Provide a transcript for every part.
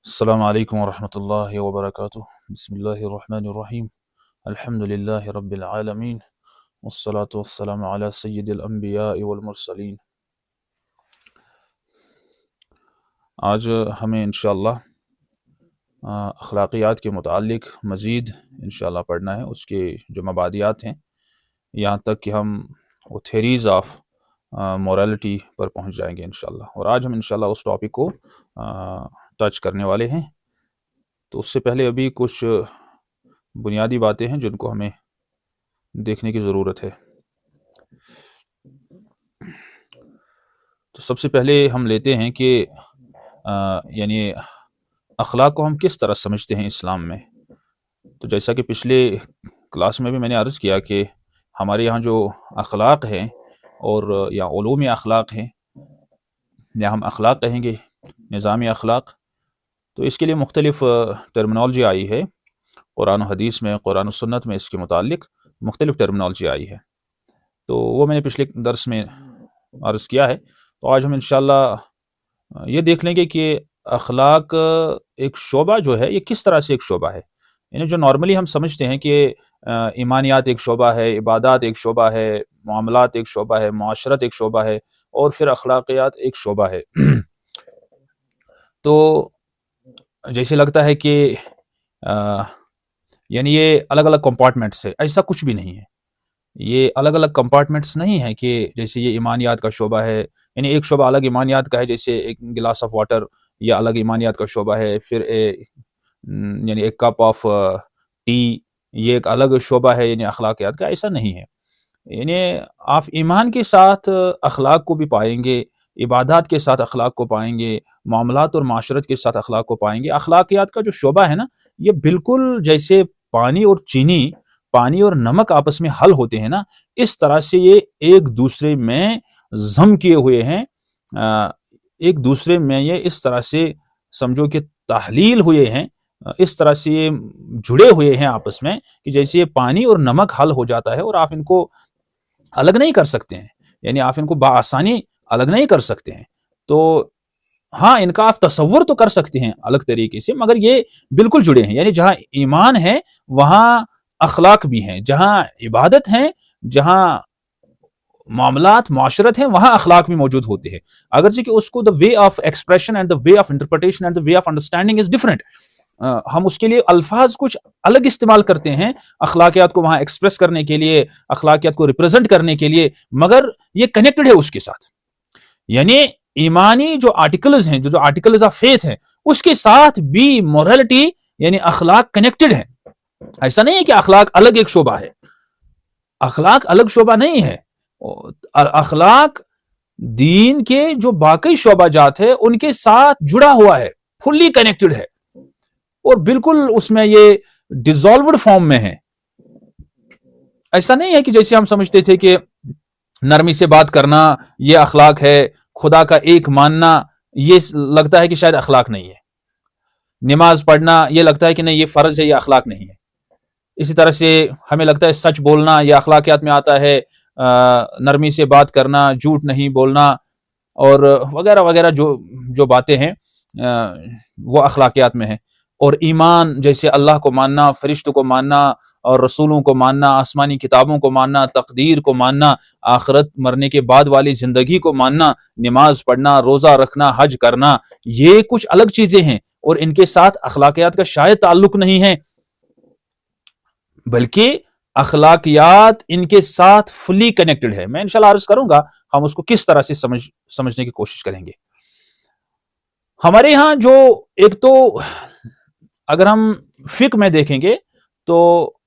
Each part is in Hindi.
अस्सलामु अलैकुम वरहमतुल्लाहि वबरकातुह। बिस्मिल्लाहिर्रहमानिर्रहीम। अल्हम्दुलिल्लाहि रब्बिल आलमीन। वस्सलातु वस्सलामु अला सय्यिदिल अंबियाइ वल मुरसलीन। आज हमें इंशाअल्लाह अखलाकियात के मुतालिक मज़ीद इंशाअल्लाह पढ़ना है। उसके जो मबादियात हैं, यहाँ तक कि हम वो थेरीज़ ऑफ मोरालिटी पर पहुँच जाएंगे इंशाअल्लाह। और आज हम इंशाअल्लाह उस टॉपिक को टच करने वाले हैं। तो उससे पहले अभी कुछ बुनियादी बातें हैं जिनको हमें देखने की ज़रूरत है। तो सबसे पहले हम लेते हैं कि यानी अखलाक को हम किस तरह समझते हैं इस्लाम में। तो जैसा कि पिछले क्लास में भी मैंने अर्ज़ किया कि हमारे यहाँ जो अखलाक हैं और या उलूम अखलाक हैं, या हम अखलाक कहेंगे निज़ामी अखलाक, तो इसके लिए मुख्तलिफ़ टर्मिनोलॉजी आई है। कुरान हदीस में, कुरान सुन्नत में इसके मुतालिक मुख्तलिफ़ टर्मिनोलॉजी आई है। तो वो मैंने पिछले दर्स में अर्ज़ किया है। तो आज हम इंशाअल्लाह ये देख लेंगे कि अखलाक एक शोबा जो है, ये किस तरह से एक शोबा है। यानी जो नॉर्मली हम समझते हैं कि ईमानियात एक शोबा है, इबादत एक शोबा है, मामलात एक शोबा है, मुआशरत एक शोबा है, और फिर अखलाकियात एक शोबा है। तो जैसे लगता है कि यानी ये अलग अलग कंपार्टमेंट्स है, ऐसा कुछ भी नहीं है। ये अलग अलग कंपार्टमेंट्स नहीं है कि जैसे ये ईमानियात का शोबा है, यानी एक शोबा अलग ईमानियात का है, जैसे एक गिलास ऑफ वाटर या अलग ईमानियात का शोबा है, फिर यानी एक कप ऑफ टी, ये एक अलग शोबा है यानी अखलाकियात का। ऐसा नहीं है। यानी आप ईमान के साथ अखलाक को भी पाएंगे, इबादत के साथ अखलाक को पाएंगे, मामलात और माशरत के साथ अखलाक को पाएंगे। अखलाकियात का जो शोबा है ना, ये बिल्कुल जैसे पानी और नमक आपस में हल होते हैं ना, इस तरह से ये एक दूसरे में जम किए हुए हैं। एक दूसरे में ये इस तरह से समझो कि तहलील हुए हैं, इस तरह से ये जुड़े हुए हैं आपस में कि जैसे ये पानी और नमक हल हो जाता है और आप इनको अलग नहीं कर सकते हैं। यानी आप इनको बआसानी अलग नहीं कर सकते हैं। तो हाँ, इनका आप तसव्वुर तो कर सकते हैं अलग तरीके से, मगर ये बिल्कुल जुड़े हैं। यानी जहाँ ईमान है, वहाँ अखलाक भी हैं, जहाँ इबादत है, जहाँ मामलात मुआशरत हैं, वहाँ अखलाक भी मौजूद होते हैं। अगरचे कि उसको the way of expression and the way of interpretation and the way of understanding is different. हम उसके लिए अल्फाज कुछ अलग इस्तेमाल करते हैं अखलाकियात को वहाँ एक्सप्रेस करने के लिए, अखलाकियात को रिप्रेजेंट करने के लिए, मगर ये कनेक्टेड है उसके साथ। यानी ईमानी जो आर्टिकल्स हैं, जो आर्टिकल्स ऑफ फेथ हैं, उसके साथ भी मोरालिटी यानी अखलाक कनेक्टेड है। ऐसा नहीं है कि अखलाक अलग एक शोबा है। अखलाक अलग शोबा नहीं है। अखलाक दीन के जो बाकी शोबा जात है उनके साथ जुड़ा हुआ है, फुल्ली कनेक्टेड है, और बिल्कुल उसमें ये डिजॉल्व्ड फॉर्म में है। ऐसा नहीं है कि जैसे हम समझते थे कि नरमी से बात करना ये अखलाक है, खुदा का एक मानना ये लगता है कि शायद अखलाक नहीं है, नमाज पढ़ना ये लगता है कि नहीं ये फर्ज है, ये अखलाक नहीं है। इसी तरह से हमें लगता है सच बोलना ये अखलाकियात में आता है, नरमी से बात करना, झूठ नहीं बोलना, और वगैरह वगैरह जो जो बातें हैं वो अखलाकियात में है। और ईमान जैसे अल्लाह को मानना, फरिश्तों को मानना, और रसूलों को मानना, आसमानी किताबों को मानना, तकदीर को मानना, आखिरत मरने के बाद वाली ज़िंदगी को मानना, नमाज पढ़ना, रोज़ा रखना, हज करना, ये कुछ अलग चीज़ें हैं और इनके साथ अखलाकियात का शायद ताल्लुक नहीं है, बल्कि अखलाकियात इनके साथ फुली कनेक्टेड है। मैं इंशाल्लाह अर्ज करूंगा हम उसको किस तरह से समझने की कोशिश करेंगे। हमारे यहाँ जो एक तो अगर हम फिक में देखेंगे, तो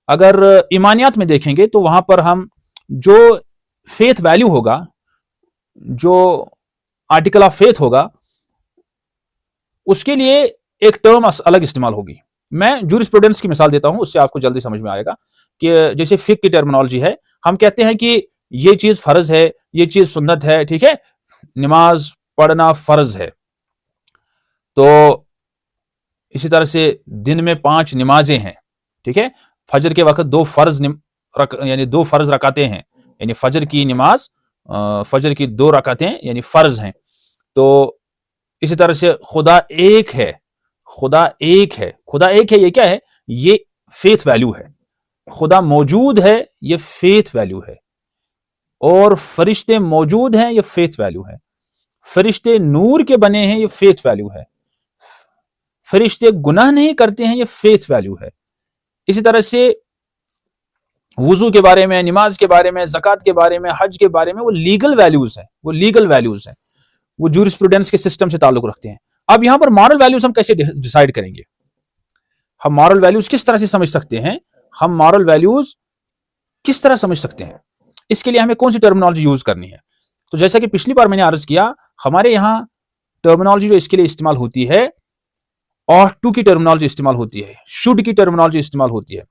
अगर ईमानियात में देखेंगे तो वहां पर हम जो फेथ वैल्यू होगा, जो आर्टिकल ऑफ फेथ होगा, उसके लिए एक टर्म अलग इस्तेमाल होगी। मैं जूरिस्प्रूडेंस की मिसाल देता हूं, उससे आपको जल्दी समझ में आएगा कि जैसे फिक की टर्मिनोलॉजी है, हम कहते हैं कि ये चीज फर्ज है, ये चीज सुन्नत है, ठीक है, नमाज पढ़ना फर्ज है। तो इसी तरह से दिन में 5 नमाजें हैं, ठीक है, फजर के वक्त यानी 2 फर्ज रकातें हैं, यानी फजर की नमाज, फजर की 2 रकातें यानी फर्ज हैं। तो इसी तरह से खुदा एक है, खुदा एक है, खुदा एक है, ये क्या है? ये फेथ वैल्यू है। खुदा मौजूद है, ये फेथ वैल्यू है। और फरिश्ते मौजूद हैं, ये फेथ वैल्यू है। फरिश्ते नूर के बने हैं, ये फेथ वैल्यू है। फरिश्ते गुनाह नहीं करते हैं, ये फेथ वैल्यू है। इसी तरह से वुजू के बारे में, नमाज के बारे में, ज़कात के बारे में, हज के बारे में, वो लीगल वैल्यूज हैं, वो लीगल वैल्यूज हैं, वो जूरिस्प्रूडेंस के सिस्टम से ताल्लुक रखते हैं। अब यहां पर मॉरल वैल्यूज हम कैसे डिसाइड करेंगे? हम मॉरल वैल्यूज किस तरह से समझ सकते हैं? हम मॉरल वैल्यूज किस तरह समझ सकते हैं? इसके लिए हमें कौन सी टर्मिनोलॉजी यूज करनी है? तो जैसा कि पिछली बार मैंने अर्ज किया, हमारे यहां टर्मिनोलॉजी जो इसके लिए इस्तेमाल होती है, ought to की टर्मिनोलॉजी इस्तेमाल होती है, शुड की टर्मिनोलॉजी इस्तेमाल होती है,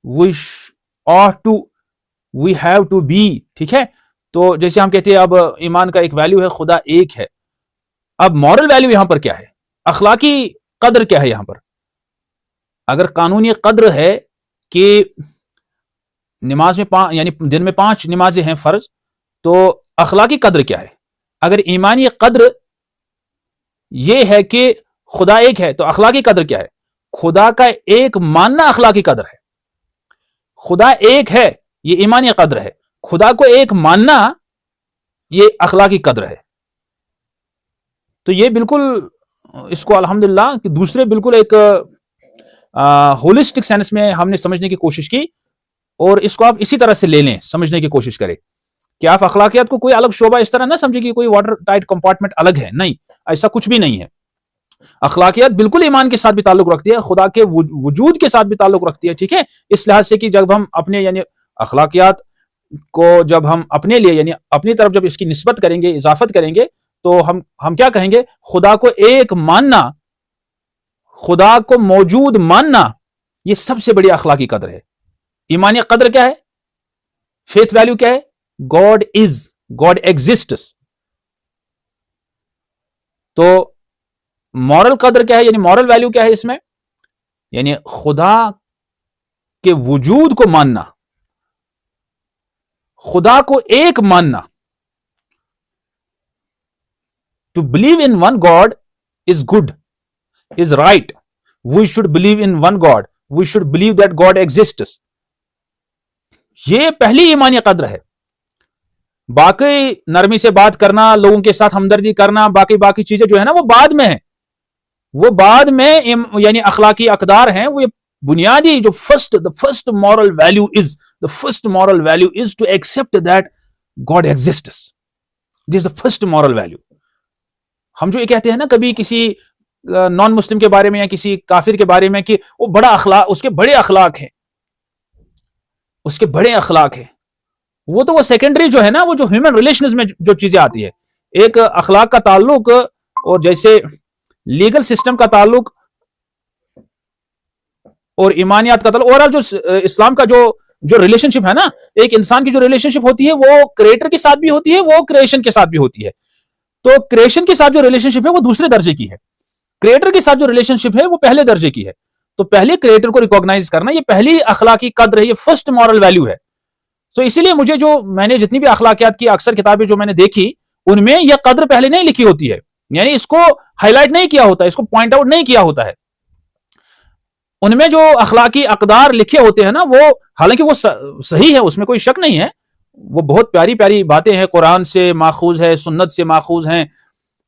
wish, ought to, we have to be। ठीक है, तो जैसे हम कहते हैं अब ईमान का एक वैल्यू है खुदा एक है। अब मॉरल वैल्यू यहां पर क्या है? अखलाकी कद्र क्या है यहां पर? अगर कानूनी कद्र है कि नमाज में यानी दिन में 5 नमाजें हैं फर्ज, तो अखलाकी कद्र क्या है? अगर ईमानी कद्र यह है कि खुदा एक है, तो अखलाकी कद्र क्या है? खुदा का एक मानना अखलाकी कद्र है। खुदा एक है, ये ईमानी कद्र है। खुदा को एक मानना, ये अखलाकी कद्र है। तो ये बिल्कुल, इसको अल्हम्दुलिल्लाह कि दूसरे बिल्कुल एक होलिस्टिक सेंस में हमने समझने की कोशिश की, और इसको आप इसी तरह से ले लें, समझने की कोशिश करें कि आप अखलाकियात को कोई अलग शोबा इस तरह ना समझे कि कोई वाटर टाइट कंपार्टमेंट अलग है। नहीं, ऐसा कुछ भी नहीं है। अखलाकियात बिल्कुल ईमान के साथ भी ताल्लुक रखती है, खुदा के वजूद के साथ भी ताल्लुक रखती है। ठीक है, इस लिहाज से कि जब हम अपने यानी अखलाकियात को जब हम अपने लिए यानी अपनी तरफ जब इसकी निस्बत करेंगे, इजाफत करेंगे, तो हम क्या कहेंगे? खुदा को एक मानना, खुदा को मौजूद मानना, यह सबसे बड़ी अखलाकी कद्र है। ईमानी कद्र क्या है? फेथ वैल्यू क्या है? God is, God exists. तो मॉरल कद्र क्या है, यानी मॉरल वैल्यू क्या है इसमें? यानी खुदा के वजूद को मानना, खुदा को एक मानना। To believe in one God is good, is right. We should believe in one God, we should believe that God exists. ये पहली ईमानी कद्र है। बाकी नरमी से बात करना, लोगों के साथ हमदर्दी करना, बाकी चीजें जो है ना, वो बाद में है, वो बाद में यानी अखलाकी अकदार हैं। वो बुनियादी जो the first moral value is, the first moral value is to accept that God exists. This is the first moral value. हम जो ये कहते हैं ना कभी किसी नॉन मुस्लिम के बारे में या किसी काफिर के बारे में कि वो बड़ा अखलाक, उसके बड़े अखलाक हैं, उसके बड़े अखलाक हैं, वो तो वो सेकेंडरी जो है ना, वो जो ह्यूमन रिलेशंस में जो चीजें आती है, एक अखलाक का ताल्लुक और जैसे लीगल सिस्टम का ताल्लुक और ईमानियात का ताल्लुक, ओवरऑल जो इस्लाम का जो रिलेशनशिप है ना, एक इंसान की जो रिलेशनशिप होती है वो क्रिएटर के साथ भी होती है, वो क्रिएशन के साथ भी होती है। तो क्रिएशन के साथ जो रिलेशनशिप है वो दूसरे दर्जे की है, क्रिएटर के साथ जो रिलेशनशिप है वो पहले दर्जे की है। तो पहले क्रिएटर को रिकॉग्नाइज करना, ये पहली अखलाकी कद्र है, ये फर्स्ट मॉरल वैल्यू है। तो इसीलिए मुझे मैंने जितनी भी अखलाकियात की अक्सर किताबें जो मैंने देखी, उनमें यह कद्र पहले नहीं लिखी होती है, यानी इसको हाईलाइट नहीं किया होता, इसको पॉइंट आउट नहीं किया होता है। उनमें जो अखलाकी अकदार लिखे होते हैं ना, वो हालांकि वो सही है, उसमें कोई शक नहीं है, वो बहुत प्यारी प्यारी बातें हैं, कुरान से माखूज है, सुन्नत से माखूज हैं,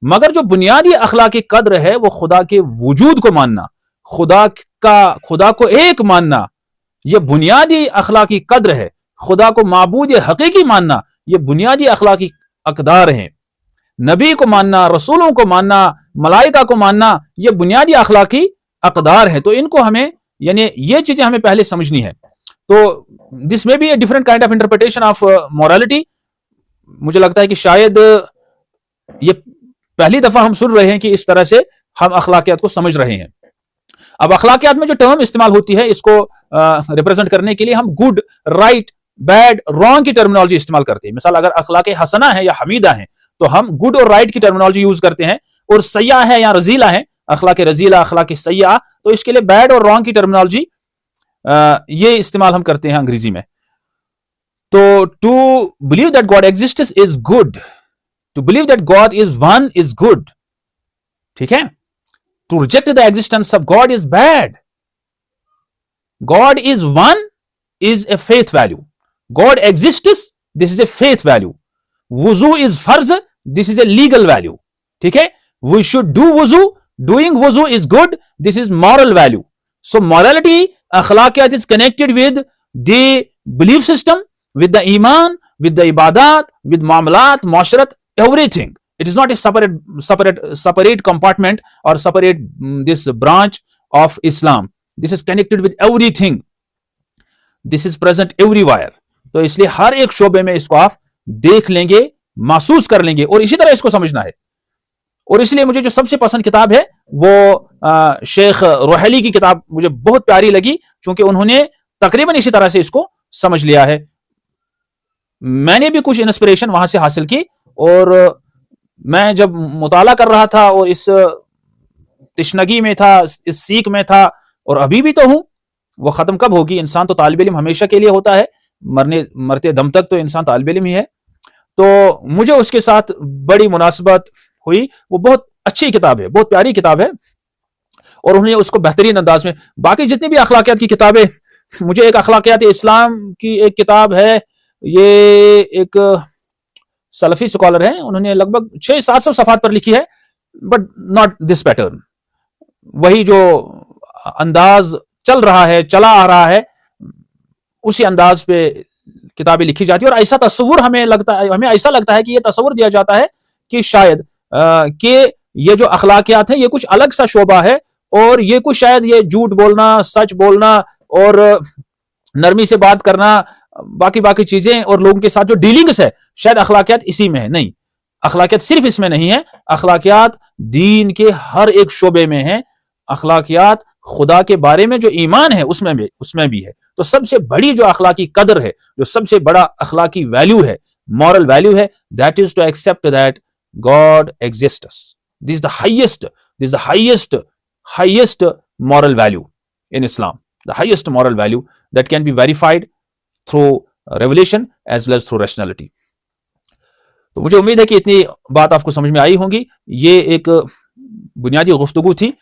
मगर जो बुनियादी अखलाकी कद्र है वो खुदा के वजूद को मानना, खुदा को एक मानना, यह बुनियादी अखलाकी कद्र है। खुदा को माबूद हकीकी मानना, यह बुनियादी अखलाकी अकदार हैं। नबी को मानना, रसूलों को मानना, मलाइका को मानना, यह बुनियादी अखलाकी अकदार है। तो इनको हमें यानी ये चीजें हमें पहले समझनी है। तो दिस में भी a different kind of interpretation of morality. मुझे लगता है कि शायद ये पहली दफा हम सुन रहे हैं कि इस तरह से हम अखलाकियात को समझ रहे हैं। अब अखलाकियात में जो टर्म इस्तेमाल होती है, इसको रिप्रेजेंट करने के लिए हम गुड, राइट, बैड, रॉन्ग की टर्मिनोलॉजी इस्तेमाल करते हैं। मिसाल अगर अखलाक हसना है या हमीदा है तो हम गुड और राइट की टर्मिनोलॉजी यूज करते हैं, और सैया है या रजीला है, अखलाक रजीला, अखलाक सैया, तो इसके लिए बैड और रॉन्ग की टर्मिनोलॉजी ये इस्तेमाल हम करते हैं अंग्रेजी में। तो to believe that God exists is good, to believe that God is one is good, ठीक है, to reject the existence of God is bad. God is one is a faith value. God exists, this is a faith value. Wuzu is farz, this is a legal value. ठीक है, we should do wuzu, doing wuzu is good, this is moral value. So morality, akhlaqiyat is connected with the belief system, with the iman, with the ibadat, with muamalat, muasharat, everything. It is not a separate compartment or separate this branch of Islam. This is connected with everything. This is present everywhere. तो इसलिए हर एक शोबे में इसको आप देख लेंगे, महसूस कर लेंगे और इसी तरह इसको समझना है. और इसलिए मुझे जो सबसे पसंद किताब है वो शेख रोहैली की किताब मुझे बहुत प्यारी लगी, क्योंकि उन्होंने तकरीबन इसी तरह से इसको समझ लिया है. मैंने भी कुछ इंस्पिरेशन वहां से हासिल की, और मैं जब मुताला कर रहा था और इस तिश्नगी में था, इस सीख में था, और अभी भी तो हूं. वो खत्म कब होगी? इंसान तो तालिब इल्म हमेशा के लिए होता है, मरते दम तक तो इंसान तालिब इल्म ही है. तो मुझे उसके साथ बड़ी मुनासबत हुई. वो बहुत अच्छी किताब है, बहुत प्यारी किताब है, और उन्होंने उसको बेहतरीन अंदाज में. बाकी जितनी भी अखलाकियात की किताबें, मुझे एक अखलाकियात इस्लाम की एक किताब है, ये एक सलफी स्कॉलर है, उन्होंने लगभग 600-700 सफ़हात पर लिखी है, बट नॉट दिस पैटर्न. वही जो अंदाज चल रहा है, चला आ रहा है, उसी अंदाज पे किताबें लिखी जाती है. और ऐसा तस्वुर हमें ऐसा लगता है कि ये तस्वुर दिया जाता है कि शायद कि ये जो अखलाकियात है ये कुछ अलग सा शोबा है, और ये कुछ शायद ये झूठ बोलना, सच बोलना और नरमी से बात करना, बाकी चीजें और लोगों के साथ जो डीलिंग्स है, शायद अखलाकियात इसी में है. नहीं, अखलाकियात सिर्फ इसमें नहीं है. अखलाकियात दीन के हर एक शोबे में है. अखलाकियात खुदा के बारे में जो ईमान है उसमें भी है. तो सबसे बड़ी जो अखलाकी कदर है, जो सबसे बड़ा अखलाकी वैल्यू है, मॉरल वैल्यू है, that is to accept that God exists. This is the highest moral value in Islam, the highest moral value that can be verified through revelation as well as through rationality. तो मुझे उम्मीद है कि इतनी बात आपको समझ में आई होगी. ये एक बुनियादी गुफ्तगू थी.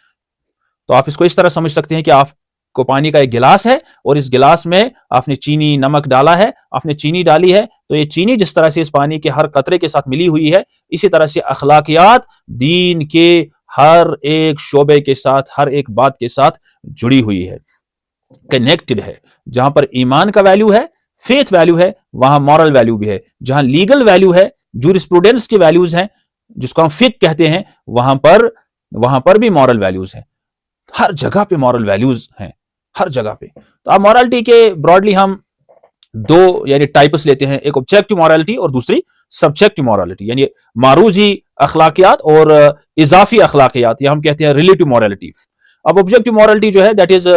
तो आप इसको इस तरह समझ सकते हैं कि आपको पानी का एक गिलास है, और इस गिलास में आपने चीनी, नमक डाला है, आपने चीनी डाली है. तो ये चीनी जिस तरह से इस पानी के हर कतरे के साथ मिली हुई है, इसी तरह से अखलाकियात दीन के हर एक शोबे के साथ, हर एक बात के साथ जुड़ी हुई है, कनेक्टेड है. जहां पर ईमान का वैल्यू है, फेथ वैल्यू है, वहां मॉरल वैल्यू भी है. जहां लीगल वैल्यू है, जूरिस्प्रूडेंस की वैल्यूज हैं, जिसको हम फिक कहते हैं, वहां पर भी मॉरल वैल्यूज हैं. हर जगह पे मॉरल वैल्यूज हैं, हर जगह पे. तो अब मॉरलिटी के ब्रॉडली हम दो यानी टाइप्स लेते हैं. एक ऑब्जेक्टिव मॉरलिटी और दूसरी सब्जेक्टिव मॉरलिटी, यानी मारूजी अखलाकियात और इजाफी अखलाकियात, या हम कहते हैं रिलेटिव मॉरलिटी. अब ऑब्जेक्टिव मॉरलिटी जो है, दैट इज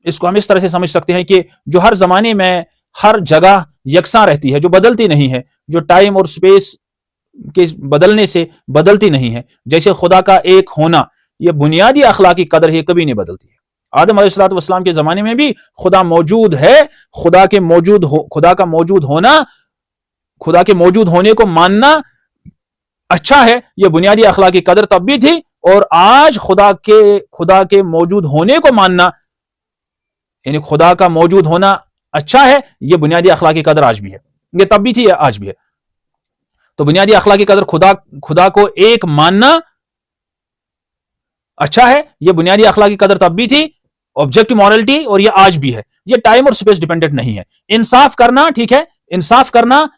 इसको हम इस तरह से समझ सकते हैं कि जो हर जमाने में हर जगह यकसा रहती है, जो बदलती नहीं है, जो टाइम और स्पेस के बदलने से बदलती नहीं है. जैसे खुदा का एक होना, ये बुनियादी अखलाकी कदर है, कभी नहीं बदलती है. आदम अलैहिस्सलाम के जमाने में भी खुदा मौजूद है. खुदा के मौजूद होने को मानना अच्छा है, यह बुनियादी अखलाकी कदर तब भी थी, और आज खुदा के मौजूद होने को मानना, यानी खुदा का मौजूद होना अच्छा है, यह बुनियादी अखलाकी कदर आज भी है. यह तब भी थी, आज भी है. तो बुनियादी अखलाकी कदर खुदा को एक मानना अच्छा है, यह बुनियादी अखलाकी कदर तब भी थी, ऑब्जेक्टिव मॉरलिटी, और यह आज भी है. यह टाइम और स्पेस डिपेंडेंट नहीं है. इंसाफ करना ठीक है, इंसाफ करना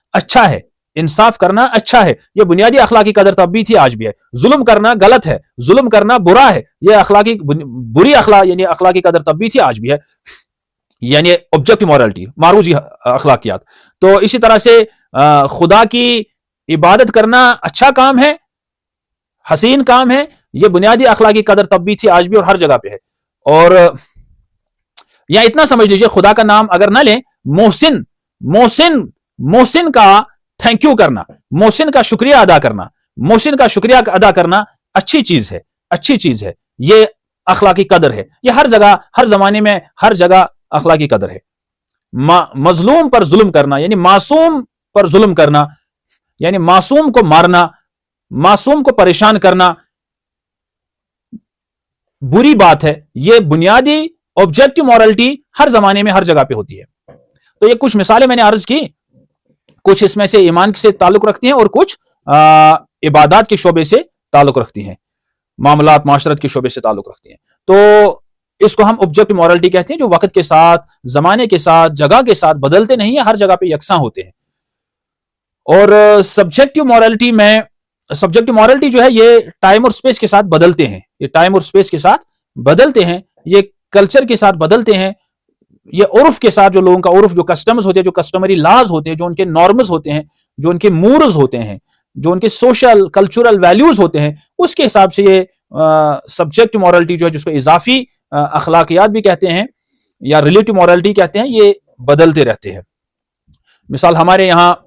अच्छा है, यह बुनियादी अखलाकी कदर तब भी थी, आज भी है. जुल्म करना गलत है, जुल्म करना बुरा है, यह बुरी अखलाकी कदर तब भी थी, आज भी है. यानी ऑब्जेक्टिव मॉरलिटी, मारूजी अखलाकियात. तो इसी तरह से खुदा की इबादत करना अच्छा काम है, हसीन काम है, यह बुनियादी अखलाकी कदर तब भी थी, आज भी, और हर जगह पे है. और यहां इतना समझ लीजिए, खुदा का नाम अगर ना लें, मोहसिन का थैंक यू करना, मोहसिन का शुक्रिया अदा करना अच्छी चीज है. यह अखलाकी कदर है. यह हर जगह, हर जमाने में, हर जगह अखलाकी कदर है. मजलूम पर जुल्म करना, यानी मासूम पर जुल्म करना, यानी मासूम को मारना, मासूम को परेशान करना, बुरी बात है। ये बुनियादी ऑब्जेक्टिव मॉरलिटी हर जमाने में हर जगह पे होती है। तो ये कुछ मिसालें मैंने अर्ज की, कुछ इसमें से ईमान से ताल्लुक रखती हैं और कुछ इबादत के शोबे से ताल्लुक रखती हैं, मामलात माशरत के शोबे से ताल्लुक रखती हैं। तो इसको हम ऑब्जेक्टिव मॉरलिटी कहते हैं, जो वक्त के साथ, जमाने के साथ, जगह के साथ बदलते नहीं है, हर जगह पे यकसा होते हैं। और सब्जेक्टिव मॉरलिटी जो है ये टाइम और स्पेस के साथ बदलते हैं, ये टाइम और स्पेस के साथ बदलते हैं, ये कल्चर के साथ बदलते हैं, ये उर्फ के साथ, जो लोगों का उर्फ, जो कस्टम्स होते हैं, जो कस्टमरी लॉज होते हैं, जो उनके नॉर्म्स होते हैं, जो उनके मूर्स होते हैं, जो उनके सोशल कल्चरल वैल्यूज होते हैं, उसके हिसाब से ये सब्जेक्टिव मॉरलिटी जो है, जिसको इजाफी अखलाकियात भी कहते हैं या रिलेटिव मॉरलिटी कहते हैं, ये बदलते रहते हैं। मिसाल हमारे यहाँ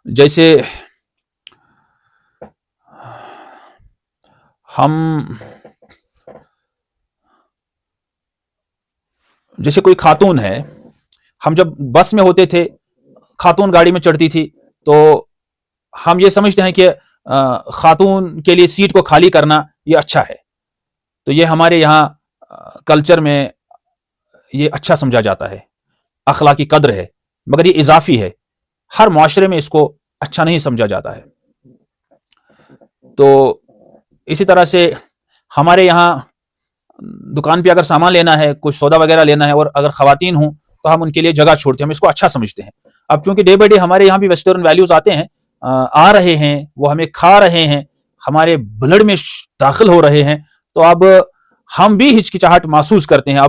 जैसे जैसे कोई खातून है, हम जब बस में होते थे, खातून गाड़ी में चढ़ती थी, तो हम ये समझते हैं कि खातून के लिए सीट को खाली करना ये अच्छा है। तो ये हमारे यहाँ कल्चर में ये अच्छा समझा जाता है, अखलाकी कद्र है, मगर ये इजाफी है, हर माशरे में इसको अच्छा नहीं समझा जाता है। तो इसी तरह से हमारे यहाँ दुकान पे अगर सामान लेना है, कुछ सौदा वगैरह लेना है, और अगर खवातीन हूं तो हम उनके लिए जगह छोड़ते हैं, हम इसको अच्छा समझते हैं। अब चूंकि डे बाई डे हमारे यहाँ भी वेस्टर्न वैल्यूज आते हैं, आ रहे हैं, वो हमें खा रहे हैं, हमारे ब्लड में दाखिल हो रहे हैं, तो अब हम भी हिचकिचाहट महसूस करते हैं।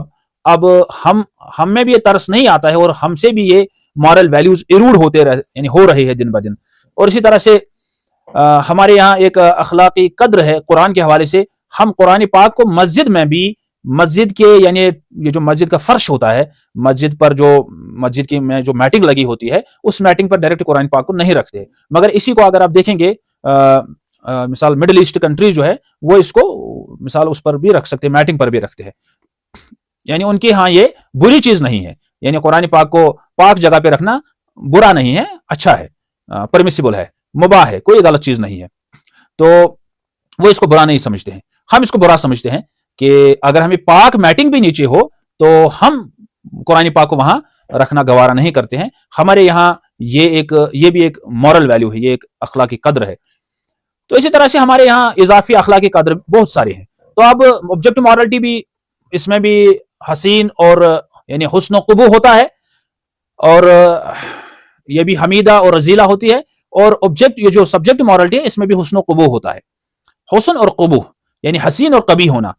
अब हम में भी ये तरस नहीं आता है, और हमसे भी ये मॉरल वैल्यूज इरूड होते यानी हो रहे हैं दिन ब दिन। और इसी तरह से हमारे यहाँ एक अखलाकी कद्र है कुरान के हवाले से। हम कुरान पाक को मस्जिद में भी, मस्जिद के यानी ये जो मस्जिद का फर्श होता है, मस्जिद पर जो मस्जिद की में जो मैटिंग लगी होती है, उस मैटिंग पर डायरेक्ट कुरान पाक को नहीं रखते। मगर इसी को अगर आप देखेंगे, मिसाल मिडिल ईस्ट कंट्रीज जो है, वो इसको मिसाल उस पर भी रख सकते हैं, मैटिंग पर भी रखते हैं। यानी उनके यहाँ ये बुरी चीज नहीं है, यानी कुरान पाक को पाक जगह पे रखना बुरा नहीं है, अच्छा है, परमिसिबल है, मुबाह है, कोई गलत चीज नहीं है। तो वो इसको बुरा नहीं समझते हैं। हम इसको बुरा समझते हैं कि अगर हमें पाक मैटिंग भी नीचे हो तो हम कुरान पाक को वहां रखना गवारा नहीं करते हैं। हमारे यहाँ ये भी एक मॉरल वैल्यू है, ये एक अखलाकी कद्र है। तो इसी तरह से हमारे यहाँ इजाफी अखलाकी कद्र बहुत सारे हैं। तो अब ऑब्जेक्टिव मॉरलिटी भी, इसमें भी हसीन और यानी हुस्न क़ुबूह होता है, और ये भी हमीदा और रजीला होती है। और ये जो सब्जेक्ट मॉरलिटी है, इसमें भी हुस्न क़ुबूह होता है, हुस्न और क़ुबूह यानी हसीन और कबीह होना।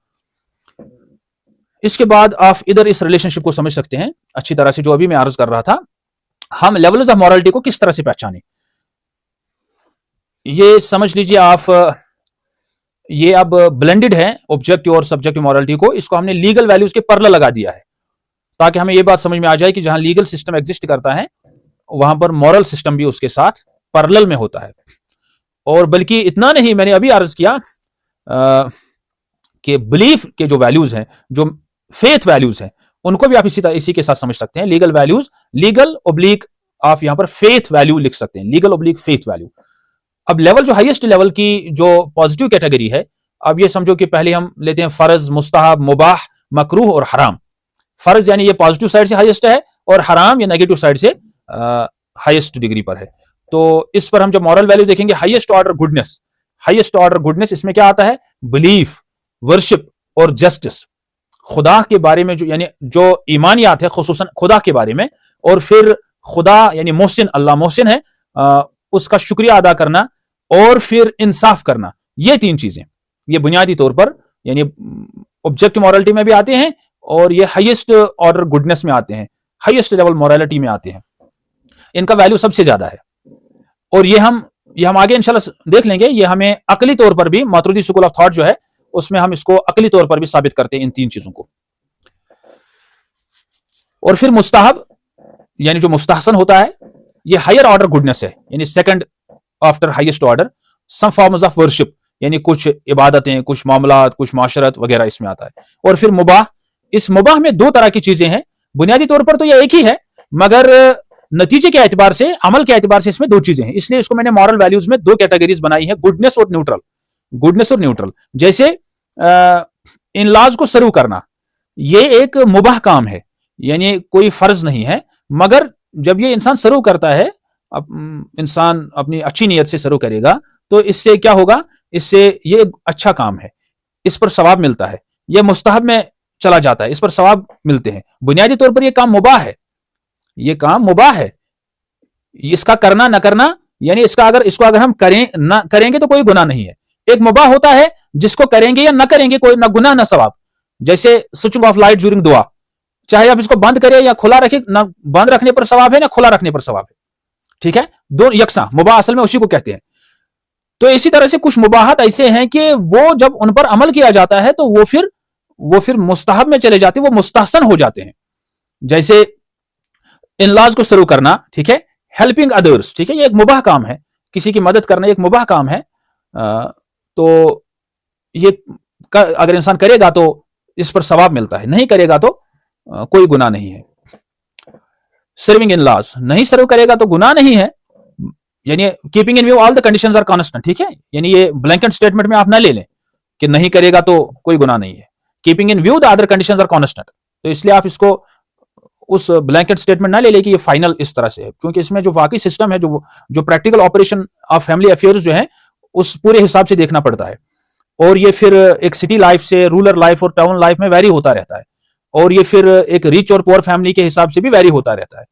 इसके बाद आप इधर इस रिलेशनशिप को समझ सकते हैं अच्छी तरह से, जो अभी मैं अर्ज कर रहा था। हम लेवल्स ऑफ मॉरलिटी को किस तरह से पहचानें, ये समझ लीजिए आप। ये अब ब्लेंडेड है ऑब्जेक्टिव और सब्जेक्टिव मॉरलिटी को, इसको हमने लीगल वैल्यूज के पैरेलल लगा दिया है, ताकि हमें यह बात समझ में आ जाए कि जहां लीगल सिस्टम एग्जिस्ट करता है, वहां पर मॉरल सिस्टम भी उसके साथ पैरेलल में होता है। और बल्कि इतना नहीं, मैंने अभी अर्ज किया कि बिलीफ के जो वैल्यूज हैं, जो फेथ वैल्यूज हैं, उनको भी आप इसी के साथ समझ सकते हैं। लीगल वैल्यूज, लीगल ओब्लिक, आप यहां पर फेथ वैल्यू लिख सकते हैं, लीगल ओब्लिक फेथ वैल्यू। अब लेवल जो हाईएस्ट लेवल की जो पॉजिटिव कैटेगरी है, अब ये समझो कि पहले हम लेते हैं फर्ज, मुस्तहब, मुबाह, मकरूह और हराम। फर्ज यानी ये पॉजिटिव साइड से हाईएस्ट है, और हराम ये नेगेटिव साइड से हाईएस्ट डिग्री पर है। तो इस पर हम जब मॉरल वैल्यू देखेंगे, highest order goodness, highest order goodness, इसमें क्या आता है? बिलीफ, वर्शिप और जस्टिस। खुदा के बारे में जो यानी जो ईमानियात है, खुसूसन खुदा के बारे में, और फिर खुदा यानी मोहसिन, अल्लाह मोहसिन है, उसका शुक्रिया अदा करना, और फिर इंसाफ करना। ये तीन चीजें ये बुनियादी तौर पर यानी ऑब्जेक्टिव मॉरलिटी में भी आते हैं, और ये हाईएस्ट ऑर्डर गुडनेस में आते हैं, हाईएस्ट लेवल मॉरलिटी में आते हैं। इनका वैल्यू सबसे ज्यादा है। और ये हम आगे इंशाल्लाह देख लेंगे। ये हमें अकली तौर पर भी, मातुरिदी स्कूल ऑफ थॉट जो है, उसमें हम इसको अकली तौर पर भी साबित करते हैं, इन तीन चीजों को। और फिर मुस्तहब यानी जो मुस्तहसन होता है, ये हायर ऑर्डर गुडनेस है, यानी second after highest order. Some forms of worship यानी कुछ इबादतें, कुछ मामलात, कुछ माशरत वगैरह इसमें आता है। और फिर मुबाह, इस मुबाह में दो तरह की चीजें हैं। बुनियादी तौर पर तो यह एक ही है, मगर नतीजे के एतबार से, अमल के एतबार से इसमें दो चीजें हैं। इसलिए इसको मैंने मॉरल वैल्यूज में दो कैटेगरीज बनाई है, गुडनेस और न्यूट्रल। गुडनेस और न्यूट्रल। जैसे इन लॉज को सर्व करना, ये एक मुबाह काम है, यानी कोई फर्ज नहीं है, मगर जब ये इंसान सर्व करता है, इंसान अपनी अच्छी नीयत से सर्व करेगा, तो इससे क्या होगा, इससे ये अच्छा काम है, इस पर सवाब मिलता है, यह मुस्तहब में चला जाता है, इस पर सवाब मिलते हैं। बुनियादी तौर पर यह काम मुबाह है, यह काम मुबाह है, इसका करना न करना, यानी इसको अगर हम करें ना करेंगे तो कोई गुनाह नहीं है। एक मुबाह होता है जिसको करेंगे या ना करेंगे कोई ना गुनाह ना सवाब। जैसे स्विचिंग ऑफ लाइट ड्यूरिंग दुआ, चाहे आप इसको बंद करें या खुला रखें, ना बंद रखने पर सवाब है ना खुला रखने पर सवाब है, ठीक है, दो यकसा, मुबाह असल में उसी को कहते हैं। तो इसी तरह से कुछ मुबाहत ऐसे हैं कि वो जब उन पर अमल किया जाता है तो वो फिर मुस्तहब में चले जाते हैं, वो मुस्तहसन हो जाते हैं। जैसे इन लॉज को सर्व करना, ठीक है, हेल्पिंग अदर्स, ठीक है, ये एक मुबाह काम है, किसी की मदद करना एक मुबाह काम है। तो ये अगर इंसान करेगा तो इस पर सवाब मिलता है, नहीं करेगा तो कोई गुनाह नहीं है। सर्विंग इन लॉज, नहीं सर्व करेगा तो गुनाह नहीं है, यानी keeping in view all the conditions are constant, ठीक है, यानी ये ब्लैंकेट स्टेटमेंट में आप ना ले लें कि नहीं करेगा तो कोई गुनाह नहीं है। Keeping in view the other conditions are constant, तो इसलिए आप इसको उस ब्लैंकेट स्टेटमेंट ना ले लें कि ये फाइनल इस तरह से है, क्योंकि इसमें जो वाकई सिस्टम है, जो practical operation of family affairs जो है, उस पूरे हिसाब से देखना पड़ता है। और ये फिर एक सिटी लाइफ से रूरल लाइफ और टाउन लाइफ में वेरी होता रहता है, और ये फिर एक रिच और पुअर फैमिली के हिसाब से भी वेरी होता रहता है।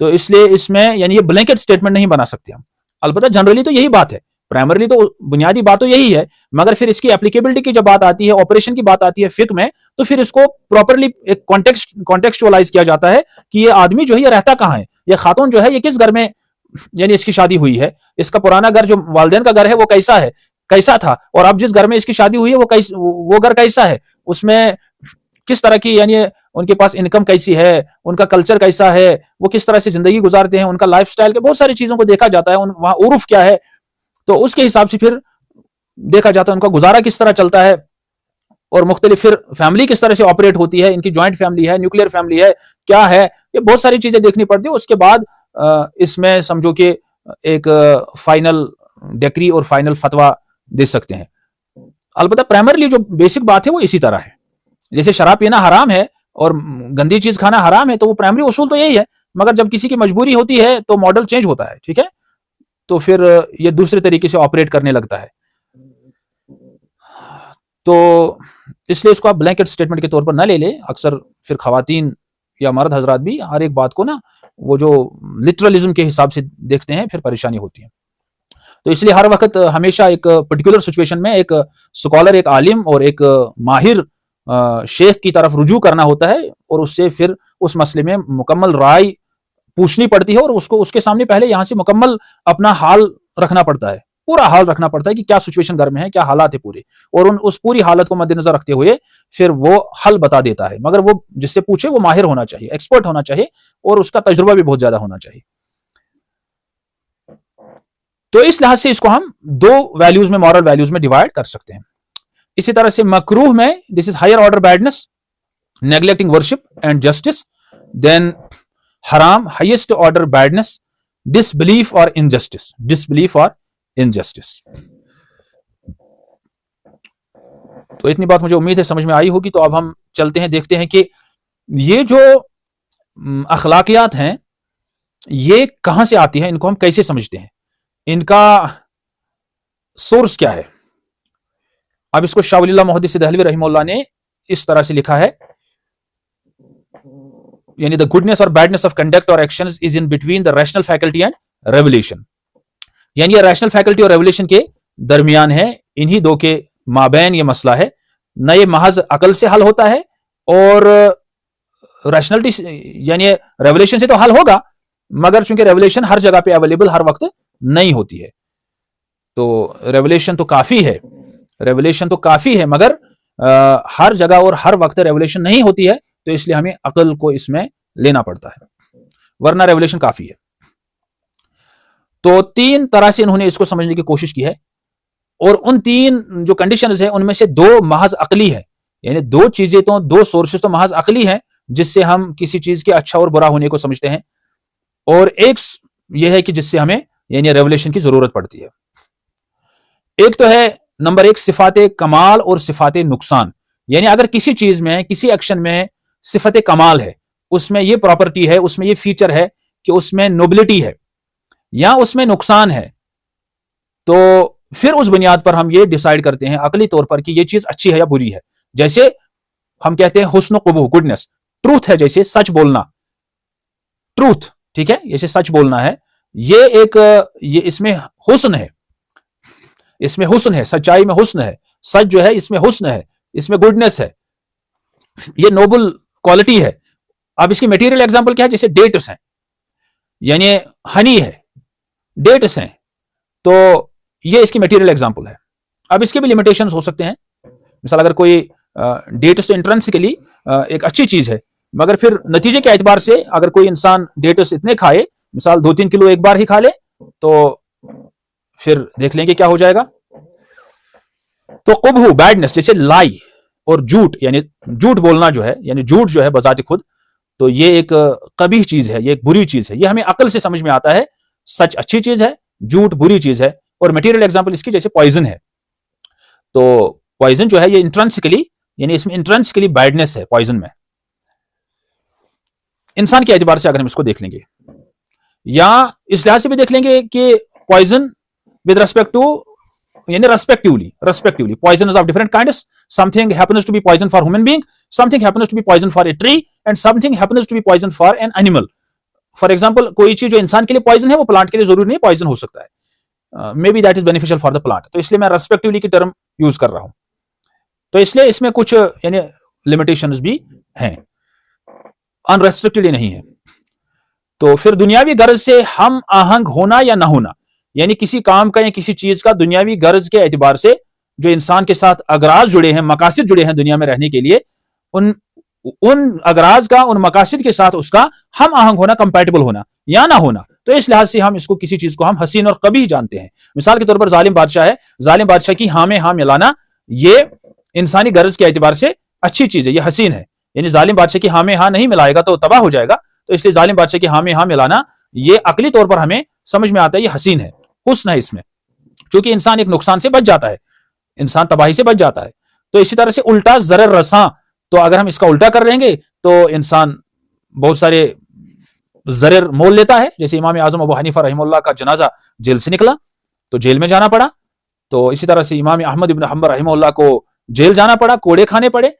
तो इसलिए इसमें यानी ये ब्लैंकेट स्टेटमेंट नहीं बना सकते हम। अलबत्ता जनरली तो यही बात है, प्राइमरली तो बुनियादी बात तो यही है, मगर फिर इसकी एप्लीकेबिलिटी की जब बात आती है, ऑपरेशन की बात आती है फिक्र में, तो फिर इसको प्रॉपरली एक कॉन्टेक्सचुअलाइज किया जाता है कि ये आदमी जो है ये रहता कहाँ है, ये खातून जो है ये किस घर में यानी इसकी शादी हुई है, इसका पुराना घर जो वालिदैन का घर है वो कैसा था, और अब जिस घर में इसकी शादी हुई है वो घर कैसा है, उसमें किस तरह की यानी उनके पास इनकम कैसी है, उनका कल्चर कैसा है, वो किस तरह से जिंदगी गुजारते हैं, उनका लाइफस्टाइल के बहुत सारी चीजों को देखा जाता है, वहां उर्फ क्या है, तो उसके हिसाब से फिर देखा जाता है उनका गुजारा किस तरह चलता है, और मुख्तलिफ फिर फैमिली किस तरह से ऑपरेट होती है, इनकी ज्वाइंट फैमिली है, न्यूक्लियर फैमिली है, क्या है, ये बहुत सारी चीजें देखनी पड़ती है। उसके बाद इसमें समझो कि एक फाइनल डिक्री और फाइनल फतवा दे सकते हैं। अलबत्ता प्राइमरली जो बेसिक बात है वो इसी तरह है, जैसे शराब पीना हराम है और गंदी चीज खाना हराम है, तो वो प्राइमरी उसूल तो यही है, मगर जब किसी की मजबूरी होती है तो मॉडल चेंज होता है, ठीक है, तो फिर ये दूसरे तरीके से ऑपरेट करने लगता है। तो इसलिए इसको आप ब्लैंकेट स्टेटमेंट के तौर पर ना ले ले। अक्सर फिर खवातीन या मर्द हजरात भी हर एक बात को ना वो जो लिटरलिज्म के हिसाब से देखते हैं, फिर परेशानी होती है। तो इसलिए हर वक्त हमेशा एक पर्टिकुलर सिचुएशन में एक स्कॉलर, एक आलिम और एक माहिर शेख की तरफ रुजू करना होता है, और उससे फिर उस मसले में मुकम्मल राय पूछनी पड़ती है, और उसके सामने पहले यहां से मुकम्मल अपना हाल रखना पड़ता है, पूरा हाल रखना पड़ता है कि क्या सिचुएशन घर में है, क्या हालात है पूरे, और उस पूरी हालत को मद्देनजर रखते हुए फिर वो हल बता देता है। मगर वो जिससे पूछे वो माहिर होना चाहिए, एक्सपर्ट होना चाहिए, और उसका तजुर्बा भी बहुत ज्यादा होना चाहिए। तो इस लिहाज से इसको हम दो वैल्यूज में, मॉरल वैल्यूज में डिवाइड कर सकते हैं। इसी तरह से मकरूह में this is higher order badness, neglecting worship and justice. Then हराम, हाईएस्ट ऑर्डर बैडनेस, डिसबिलीफ और इनजस्टिस, डिसबिलीफ और इनजस्टिस। तो इतनी बात मुझे उम्मीद है समझ में आई होगी। तो अब हम चलते हैं, देखते हैं कि ये जो अखलाकियात हैं ये कहां से आती हैं, इनको हम कैसे समझते हैं, इनका सोर्स क्या है। अब इसको शाह वलीउल्लाह मुहद्दिस दहलवी रहमतुल्लाह ने इस तरह से लिखा है, यानी द गुडनेस और बैडनेस ऑफ कंडक्ट और actions is in between the rational faculty and revelation, यानी ये रैशनल फैकल्टी और रेवलेशन के दरमियान है, इन्हीं दो के माबैन ये मसला है। न ये महज अकल से हल होता है, और रैशनलिटी यानी रेवलेशन से तो हल होगा, मगर चूंकि रेवलेशन हर जगह पे अवेलेबल हर वक्त नहीं होती है, तो रेवलेशन तो काफी है, रेवलेशन तो काफी है, मगर हर जगह और हर वक्त रेवलेशन नहीं होती है, तो इसलिए हमें अकल को इसमें लेना पड़ता है, वरना रेवलेशन काफी है। तो तीन तरह से इन्होंने इसको समझने की कोशिश की है, और उन तीन जो कंडीशंस है उनमें से दो महज अकली है, यानी दो चीजें तो, दो सोर्सेस तो महज अकली हैं जिससे हम किसी चीज के अच्छा और बुरा होने को समझते हैं, और एक यह है कि जिससे हमें यानी रेवलेशन की जरूरत पड़ती है। एक तो है नंबर एक सिफात कमाल और सिफात नुकसान। यानी अगर किसी चीज में, किसी एक्शन में सिफत कमाल है, उसमें यह प्रॉपर्टी है, उसमें यह फीचर है कि उसमें नोबिलिटी है, या उसमें नुकसान है, तो फिर उस बुनियाद पर हम ये डिसाइड करते हैं अकली तौर पर कि यह चीज अच्छी है या बुरी है। जैसे हम कहते हैं हुस्न क़ुबूह, गुडनेस, ट्रूथ है, जैसे सच बोलना, ट्रूथ, ठीक है, जैसे सच बोलना है, ये इसमें हुस्न है, इसमें हुस्न है, सच्चाई में हुस्न है, सच जो है इसमें हुस्न है, इसमें गुडनेस है, ये नोबल क्वालिटी है। अब इसकी मटेरियल एग्जांपल क्या है? जैसे डेट्स हैं, यानी हनी है, डेट्स हैं, तो ये इसकी मटेरियल एग्जांपल है। अब इसके भी लिमिटेशंस हो सकते हैं। मिसाल अगर कोई डेट्स तो इंट्रिंसिकली एक अच्छी चीज है, मगर फिर नतीजे के एतबार से अगर कोई इंसान डेट्स इतने खाए, मिसाल 2-3 किलो एक बार ही खा ले, तो फिर देख लेंगे क्या हो जाएगा। तो क़ुबूह बैडनेस, जैसे लाई और झूठ, यानी झूठ बोलना जो है, यानी झूठ जो है बजाते खुद, तो ये एक कबीह चीज है, ये एक बुरी चीज है। ये हमें अकल से समझ में आता है, सच अच्छी चीज है, झूठ बुरी चीज है। और मटेरियल एग्जांपल इसकी जैसे पॉइजन है, तो पॉइजन जो है ये इंट्रिंसिकली, यानी इसमें इंट्रिंसिकली बैडनेस है पॉइजन में। इंसान के एतबार से अगर हम इसको देख लेंगे, या इस लिहाज से भी देख लेंगे कि पॉइजन विद रेस्पेक्ट टू, यानी respectively poison is of different kinds. Something happens to be poison for human being, something happens to be poison for a tree, and something happens to be poison for an animal. For example, कोई चीज जो इंसान के लिए पॉइजन है वो प्लांट के लिए जरूरी नहीं पॉइजन हो सकता है, may be that is beneficial for the plant. तो इसलिए मैं रेस्पेक्टिवली की टर्म यूज कर रहा हूं। तो इसलिए इसमें कुछ यानी लिमिटेशंस भी हैं, अनरेस्ट्रिक्टेड नहीं है। तो फिर दुनियावी गर्ज से हम आहंग होना या ना होना, यानी किसी काम का या किसी चीज का दुनियावी गर्ज के एतबार से जो इंसान के साथ अगराज जुड़े हैं, मकासद जुड़े हैं दुनिया में रहने के लिए, उन अगराज का, उन मकासद के साथ उसका हम आहंग होना, कंपैटिबल होना या ना होना। तो इस लिहाज से हम इसको, किसी चीज को हम हसीन और कबीह जानते हैं। मिसाल के तौर पर जालिम बादशाह है, जालिम बादशाह की हाँ में हाँ मिलाना, ये इंसानी गर्ज के एतबार से अच्छी चीज है, ये हसीन है। यानी जालिम बादशाह की हाँ में हाँ नहीं मिलाएगा तो तबाह हो जाएगा। तो इसलिए जालिम बादशाह की हाँ में हाँ मिलाना, ये अकली तौर पर हमें समझ में आता है, ये हसीन है, हुस्न है इसमें, क्योंकि इंसान एक नुकसान से बच जाता है, इंसान तबाही से बच जाता है। तो इसी तरह से उल्टा जरर रसा, तो अगर हम इसका उल्टा कर देंगे तो इंसान बहुत सारे जरर मोल लेता है। जैसे इमाम आजम अबू हनीफा रहमतुल्लाह का जनाजा जेल से निकला तो जेल में जाना पड़ा, तो इसी तरह से इमाम अहमद इब्न हंबल रहमतुल्लाह को जेल जाना पड़ा, कोड़े खाने पड़े।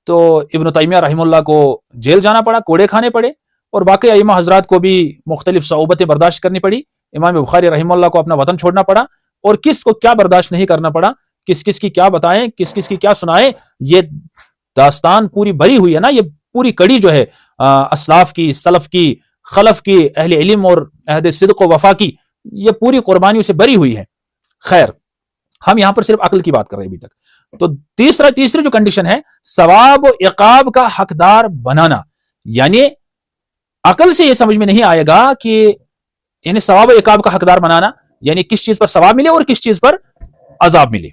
तो इब्न तैमिया रहमतुल्लाह को जेल जाना पड़ा, कोड़े खाने पड़े, और बाकी अइम्मा हजरात को भी मुख्तलिफ सऊबतें बर्दाश्त करनी पड़ी। इमाम बुखारी रहमतुल्लाह को अपना वतन छोड़ना पड़ा, और किस को क्या बर्दाश्त नहीं करना पड़ा, किस किस की क्या बताएं, किस किस की क्या सुनाएं, ये दास्तान पूरी भरी हुई है ना, ये पूरी कड़ी जो है असलाफ की, सलफ की, खलफ की, अहले इल्म और अहद सिद्क व वफा की, ये पूरी कुर्बानियों से भरी हुई है। खैर, हम यहां पर सिर्फ अक्ल की बात कर रहे हैं अभी तक। तो तीसरी जो कंडीशन है, सवाब व इकाब का हकदार बनाना, यानी अकल से यह समझ में नहीं आएगा कि यानी सवाब व इकाब का हकदार बनाना, यानी किस चीज पर सवाब मिले और किस चीज पर अजाब मिले,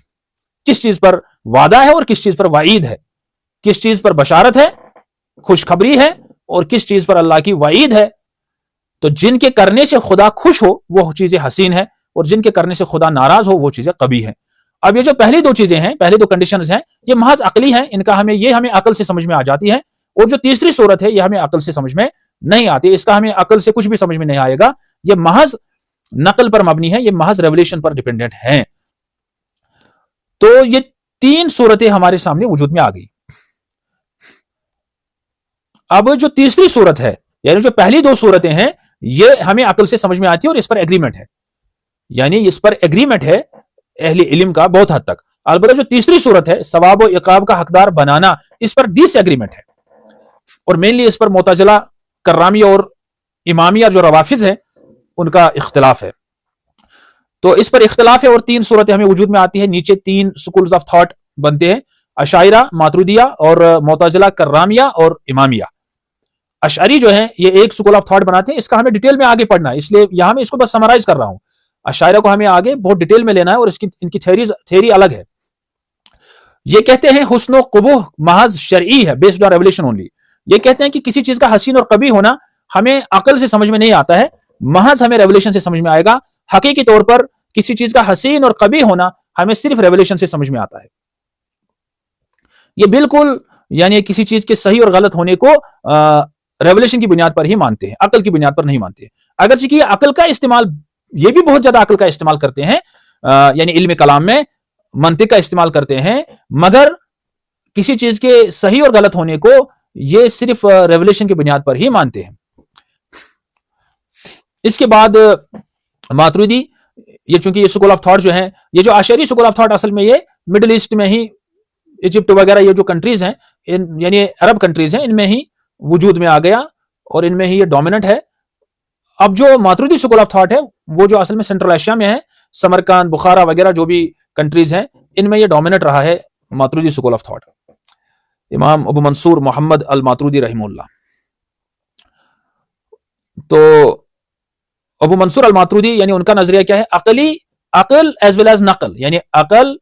किस चीज पर वादा है और किस चीज पर वाईद है, किस चीज पर बशारत है, खुशखबरी है, और किस चीज पर अल्लाह की वाईद है। तो जिनके करने से खुदा खुश हो वो चीजें हसीन है, और जिनके करने से खुदा नाराज हो वो चीजें कबीह हैं। अब ये जो पहली दो चीजें हैं, पहली दो कंडीशंस हैं, ये महज अकली हैं, इनका हमें अकल से समझ में आ जाती है। और जो तीसरी सूरत है, ये हमें अकल से समझ में नहीं आती, इसका हमें अकल से कुछ भी समझ में नहीं आएगा। ये महज नकल पर मबनी है, ये महज रेवलेशन पर डिपेंडेंट है। तो ये तीन सूरतें हमारे सामने वजूद में आ गई। अब जो तीसरी सूरत है, यानी जो पहली दो सूरतें हैं, ये हमें अकल से समझ में आती है और इस पर एग्रीमेंट है, यानी इस पर एग्रीमेंट है अहले इल्म का बहुत हद तक। अलबत्ता जो तीसरी सूरत है, सवाब व इकाब का हकदार बनाना, इस पर डिसएग्रीमेंट है, और मेनली इस पर मुतजिला, कर्रामिया और इमामिया जो रवाफिज है उनका इख्तिलाफ है। तो इस पर इख्तिलाफ है, और तीन सूरतें हमें वजूद में आती है। नीचे तीन स्कूल्स ऑफ थॉट बनते हैं, अशाइरा, मातुरिदिया और मुतजिला, कर्रामिया और इमामिया। अशअरी जो है ये एक स्कूल ऑफ थॉट बनाते हैं, इसका हमें डिटेल में आगे पढ़ना है, इसलिए यहां मैं इसको बस समराइज कर रहा हूं। अशाइरा को हमें आगे बहुत डिटेल में लेना है, और इनकी थ्योरी अलग है। ये कहते हैं हुस्न क़ुबूह महज शरई है, बेस्ड ऑन रेवलेशन ओनली। ये कहते हैं कि किसी चीज का हसीन और कबीह होना हमें अकल से समझ में नहीं आता है, महज हमें रेवलेशन से समझ में आएगा। हकीकी तौर पर किसी चीज का हसीन और कबीह होना हमें सिर्फ रेवलेशन से समझ में आता है। ये बिल्कुल यानी किसी चीज के सही और गलत होने को रेवलेशन की बुनियाद पर ही मानते हैं, अकल की बुनियाद पर नहीं मानते। अगरचे कि अकल का इस्तेमाल, ये भी बहुत ज्यादा अकल का इस्तेमाल करते हैं, यानी इल्म कलाम में मंतिक का इस्तेमाल करते हैं, मगर किसी चीज के सही और गलत होने को ये सिर्फ रेवलेशन की बुनियाद पर ही मानते हैं। इसके बाद मातुरीदी, ये चूंकि ये स्कूल ऑफ थॉट जो है, ये जो आशरी स्कूल ऑफ थॉट असल में ये मिडिल ईस्ट में ही, इजिप्ट वगैरह ये जो कंट्रीज हैं, यानी अरब कंट्रीज हैं, इनमें ही वजूद में आ गया और इनमें ही ये डोमिनेंट है। अब जो मातुरीदी स्कूल ऑफ थॉट है वो जो असल में सेंट्रल एशिया में है, समरकंद, बुखारा वगैरह जो भी कंट्रीज हैं, इनमें ये डोमिनेट रहा है मातुरीदी स्कूल ऑफ थॉट। इमाम अबू मंसूर मोहम्मद अल मातुरीदी रहिमहुल्लाह। तो अबू मंसूर अल मातुरीदी यानी उनका नजरिया क्या है? अकल एज वेल एज नकल, यानी अकल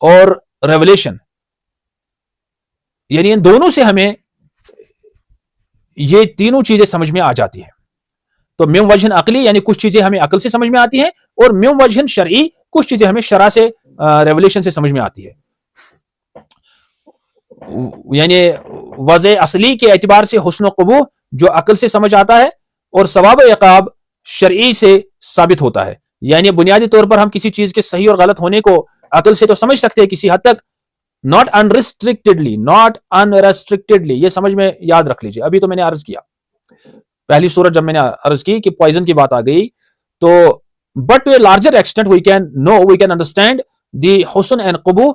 और रेवलेशन, यानी इन दोनों से हमें ये तीनों चीजें समझ में आ जाती है। तो मिम वजहन अकली यानी कुछ चीजें हमें अकल से समझ में आती हैं, और मिम वजहन शरई कुछ चीजें हमें शरा से, रेवलेशन से समझ में आती है। यानी वज़े असली के एतबार से हुस्न क़ुबूह जो अकल से समझ आता है, और सवाब इक़ाब शरई से साबित होता है। यानी बुनियादी तौर पर हम किसी चीज के सही और गलत होने को अकल से तो समझ सकते हैं किसी हद तक, नॉट अनरेस्ट्रिक्टेडली, ये समझ में याद रख लीजिए। अभी तो मैंने अर्ज किया पहली सूरत जब मैंने अर्ज की कि पॉइजन की बात आ गई, तो but to a larger extent we can understand the हुस्न एंड क़ुबूह,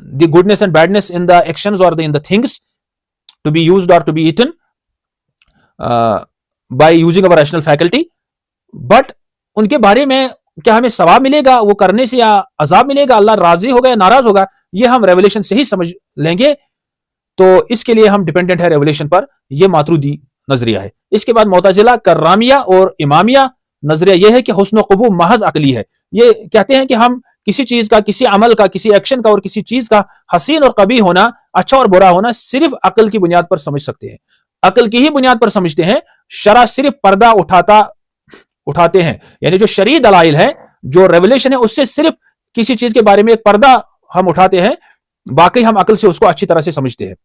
the goodness and badness in the actions or in the things to be used or to be eaten by using our rational faculty. But उनके बारे में क्या हमें सवाब मिलेगा वो करने से, या अजाब मिलेगा, अल्लाह राजी होगा या नाराज होगा, ये हम रेवलेशन से ही समझ लेंगे। तो इसके लिए हम डिपेंडेंट है रेवलेशन पर। यह मातुरीदी नजरिया है। इसके बाद मुतज़िला, कर्रामिया और इमामिया नजरिया यह है कि हुस्न क़ुबूह महज अकली है। ये कहते हैं कि हम किसी चीज का, किसी अमल का, किसी एक्शन का और किसी चीज का हसीन और कबीह होना, अच्छा और बुरा होना सिर्फ अकल की बुनियाद पर समझ सकते हैं, अकल की ही बुनियाद पर समझते हैं। शरा सिर्फ पर्दा उठाते हैं, यानी जो शरई दलाइल है, जो रेवलेशन है, उससे सिर्फ किसी चीज के बारे में एक पर्दा हम उठाते हैं, बाकी हम अकल से उसको अच्छी तरह से समझते हैं।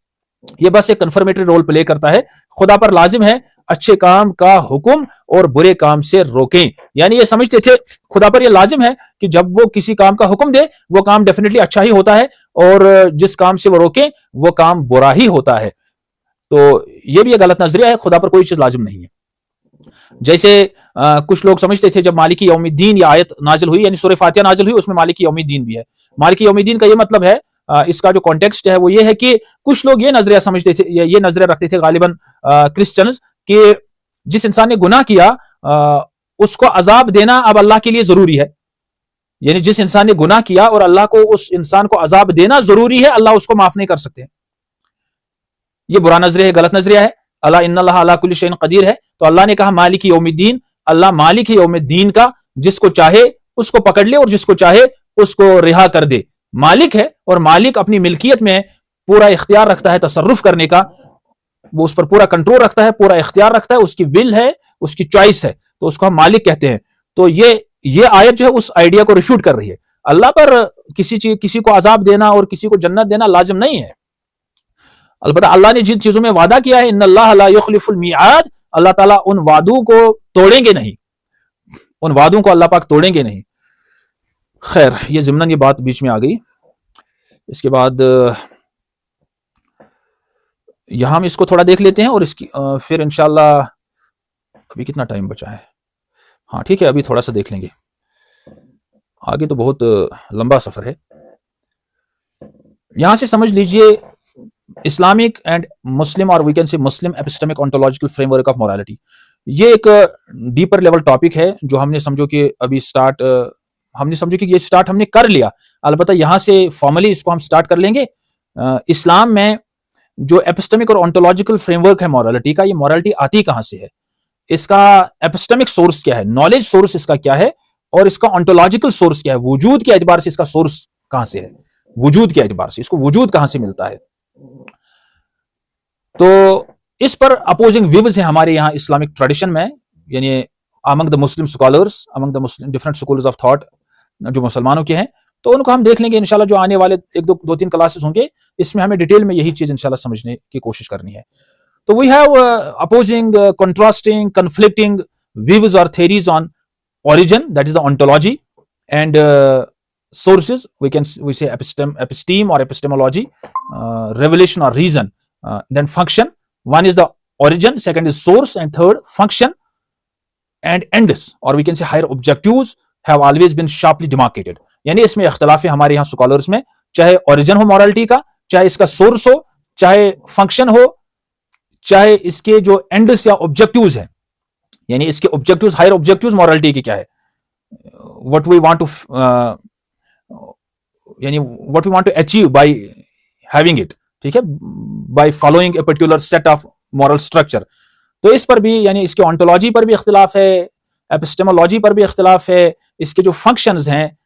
ये बस एक कन्फर्मेटरी रोल प्ले करता है। खुदा पर लाजिम है अच्छे काम का हुक्म और बुरे काम से रोकें। यानी ये समझते थे खुदा पर ये लाजिम है कि जब वो किसी काम का हुक्म दे वो काम डेफिनेटली अच्छा ही होता है, और जिस काम से वो रोके वो काम बुरा ही होता है। तो ये भी एक गलत नजरिया है, खुदा पर कोई चीज लाजिम नहीं है। जैसे कुछ लोग समझते थे जब मालिकी यौमिद्दीन ये आयत नाजिल हुई, यानी सूरह फातिहा नाजिल हुई, उसमें मालिकी यौमिद्दीन भी है। मालिकी यौमिद्दीन का ये मतलब है, इसका जो कॉन्टेक्स्ट है वो ये है कि कुछ लोग ये नजरिया समझते थे, ये नजरिया रखते थे गालिबन क्रिश्चियंस, कि जिस इंसान ने गुनाह किया उसको अजाब देना अब अल्लाह के लिए जरूरी है। यानी जिस इंसान ने गुनाह किया और अल्लाह को उस इंसान को अजाब देना जरूरी है, अल्लाह उसको माफ नहीं कर सकते। ये बुरा नजरिया है, गलत नजरिया है। अल्लाह इन्नल्लाह अला कुल्ली शैइन कदीर है। तो अल्लाह ने कहा मालिकी यौमिद्दीन, अल्लाह मालिक है यौमिद्दीन का, जिसको चाहे उसको पकड़ ले और जिसको चाहे उसको रिहा कर दे। मालिक है और मालिक अपनी मिल्कियत में पूरा इख्तियार रखता है तसर्रुफ करने का, वो उस पर पूरा कंट्रोल रखता है, पूरा इख्तियार रखता है, उसकी विल है, उसकी चॉइस है, तो उसको हम मालिक कहते हैं। तो ये आयत जो है उस आइडिया को रिफ्यूट कर रही है। अल्लाह पर किसी को अजाब देना और किसी को जन्नत देना लाजिम नहीं है। अलबत्ता अल्लाह ने जिन चीजों में वादा किया है, इन्नल्लाह ला युखलिफुल मिआद, अल्लाह ताला उन वादों को तोड़ेंगे नहीं, उन वादों को अल्लाह पाक तोड़ेंगे नहीं। खैर, ये ज़िम्नन ये बात बीच में आ गई। इसके बाद यहां हम इसको थोड़ा देख लेते हैं और इसकी फिर इंशाल्लाह, अभी कितना टाइम बचा है? हाँ ठीक है, अभी थोड़ा सा देख लेंगे, आगे तो बहुत लंबा सफर है। यहां से समझ लीजिए इस्लामिक एंड मुस्लिम, और we can say Muslim epistemic ontological framework of morality. ये एक डीपर लेवल टॉपिक है जो हमने समझो कि अभी ये स्टार्ट हमने कर लिया। अलबत्ता यहां से फॉर्मली इसको हम स्टार्ट कर लेंगे। इस्लाम में जो एपिस्टेमिक और ऑन्टोलॉजिकल फ्रेमवर्क है मोरालिटी का, ये मोरालिटी आती कहां से है, इसका एपिस्टेमिक सोर्स क्या है, नॉलेज सोर्स इसका क्या है, और इसका ऑन्टोलॉजिकल सोर्स क्या है, वजूद के एतबार से इसका सोर्स कहां से है, वजूद के एतबार से इसको वजूद कहां से मिलता है। तो इस पर अपोजिंग व्यूज है हमारे यहाँ इस्लामिक ट्रेडिशन में, यानी among the Muslim scholars, among the Muslim different schools of thought जो मुसलमानों के हैं, तो उनको हम देख लेंगे इंशाल्लाह, जो आने वाले एक दो तीन क्लासेस होंगे, इसमें हमें डिटेल में यही चीज इंशाल्लाह समझने की कोशिश करनी है। तो we have opposing, contrasting, conflicting views or theories on origin, that is the ontology, and sources, we say episteme or epistemology, revelation or reason, then function. One is the origin, second is source, and third function, and ends, or we can say higher objectives have always been sharply demarcated. यानी इसमें इख्तिलाफ है हमारे यहाँ स्कॉलर्स में, चाहे ओरिजिन हो मॉरलिटी का, चाहे इसका सोर्स हो, चाहे फंक्शन हो, चाहे इसके जो एंड्स या ऑब्जेक्टिव्स हैं, यानी इसके ऑब्जेक्टिव्स, हायर ऑब्जेक्टिव्स मॉरलिटी के क्या है, व्हाट वी वांट टू, यानी what we want to achieve by having it, ठीक है, by following a particular set of moral structure. तो इस पर भी, यानी इसके ऑन्टोलॉजी पर भी इख्तिलाफ है, एपिस्टेमोलॉजी पर भी इख्तिलाफ है, इसके जो फंक्शंस हैं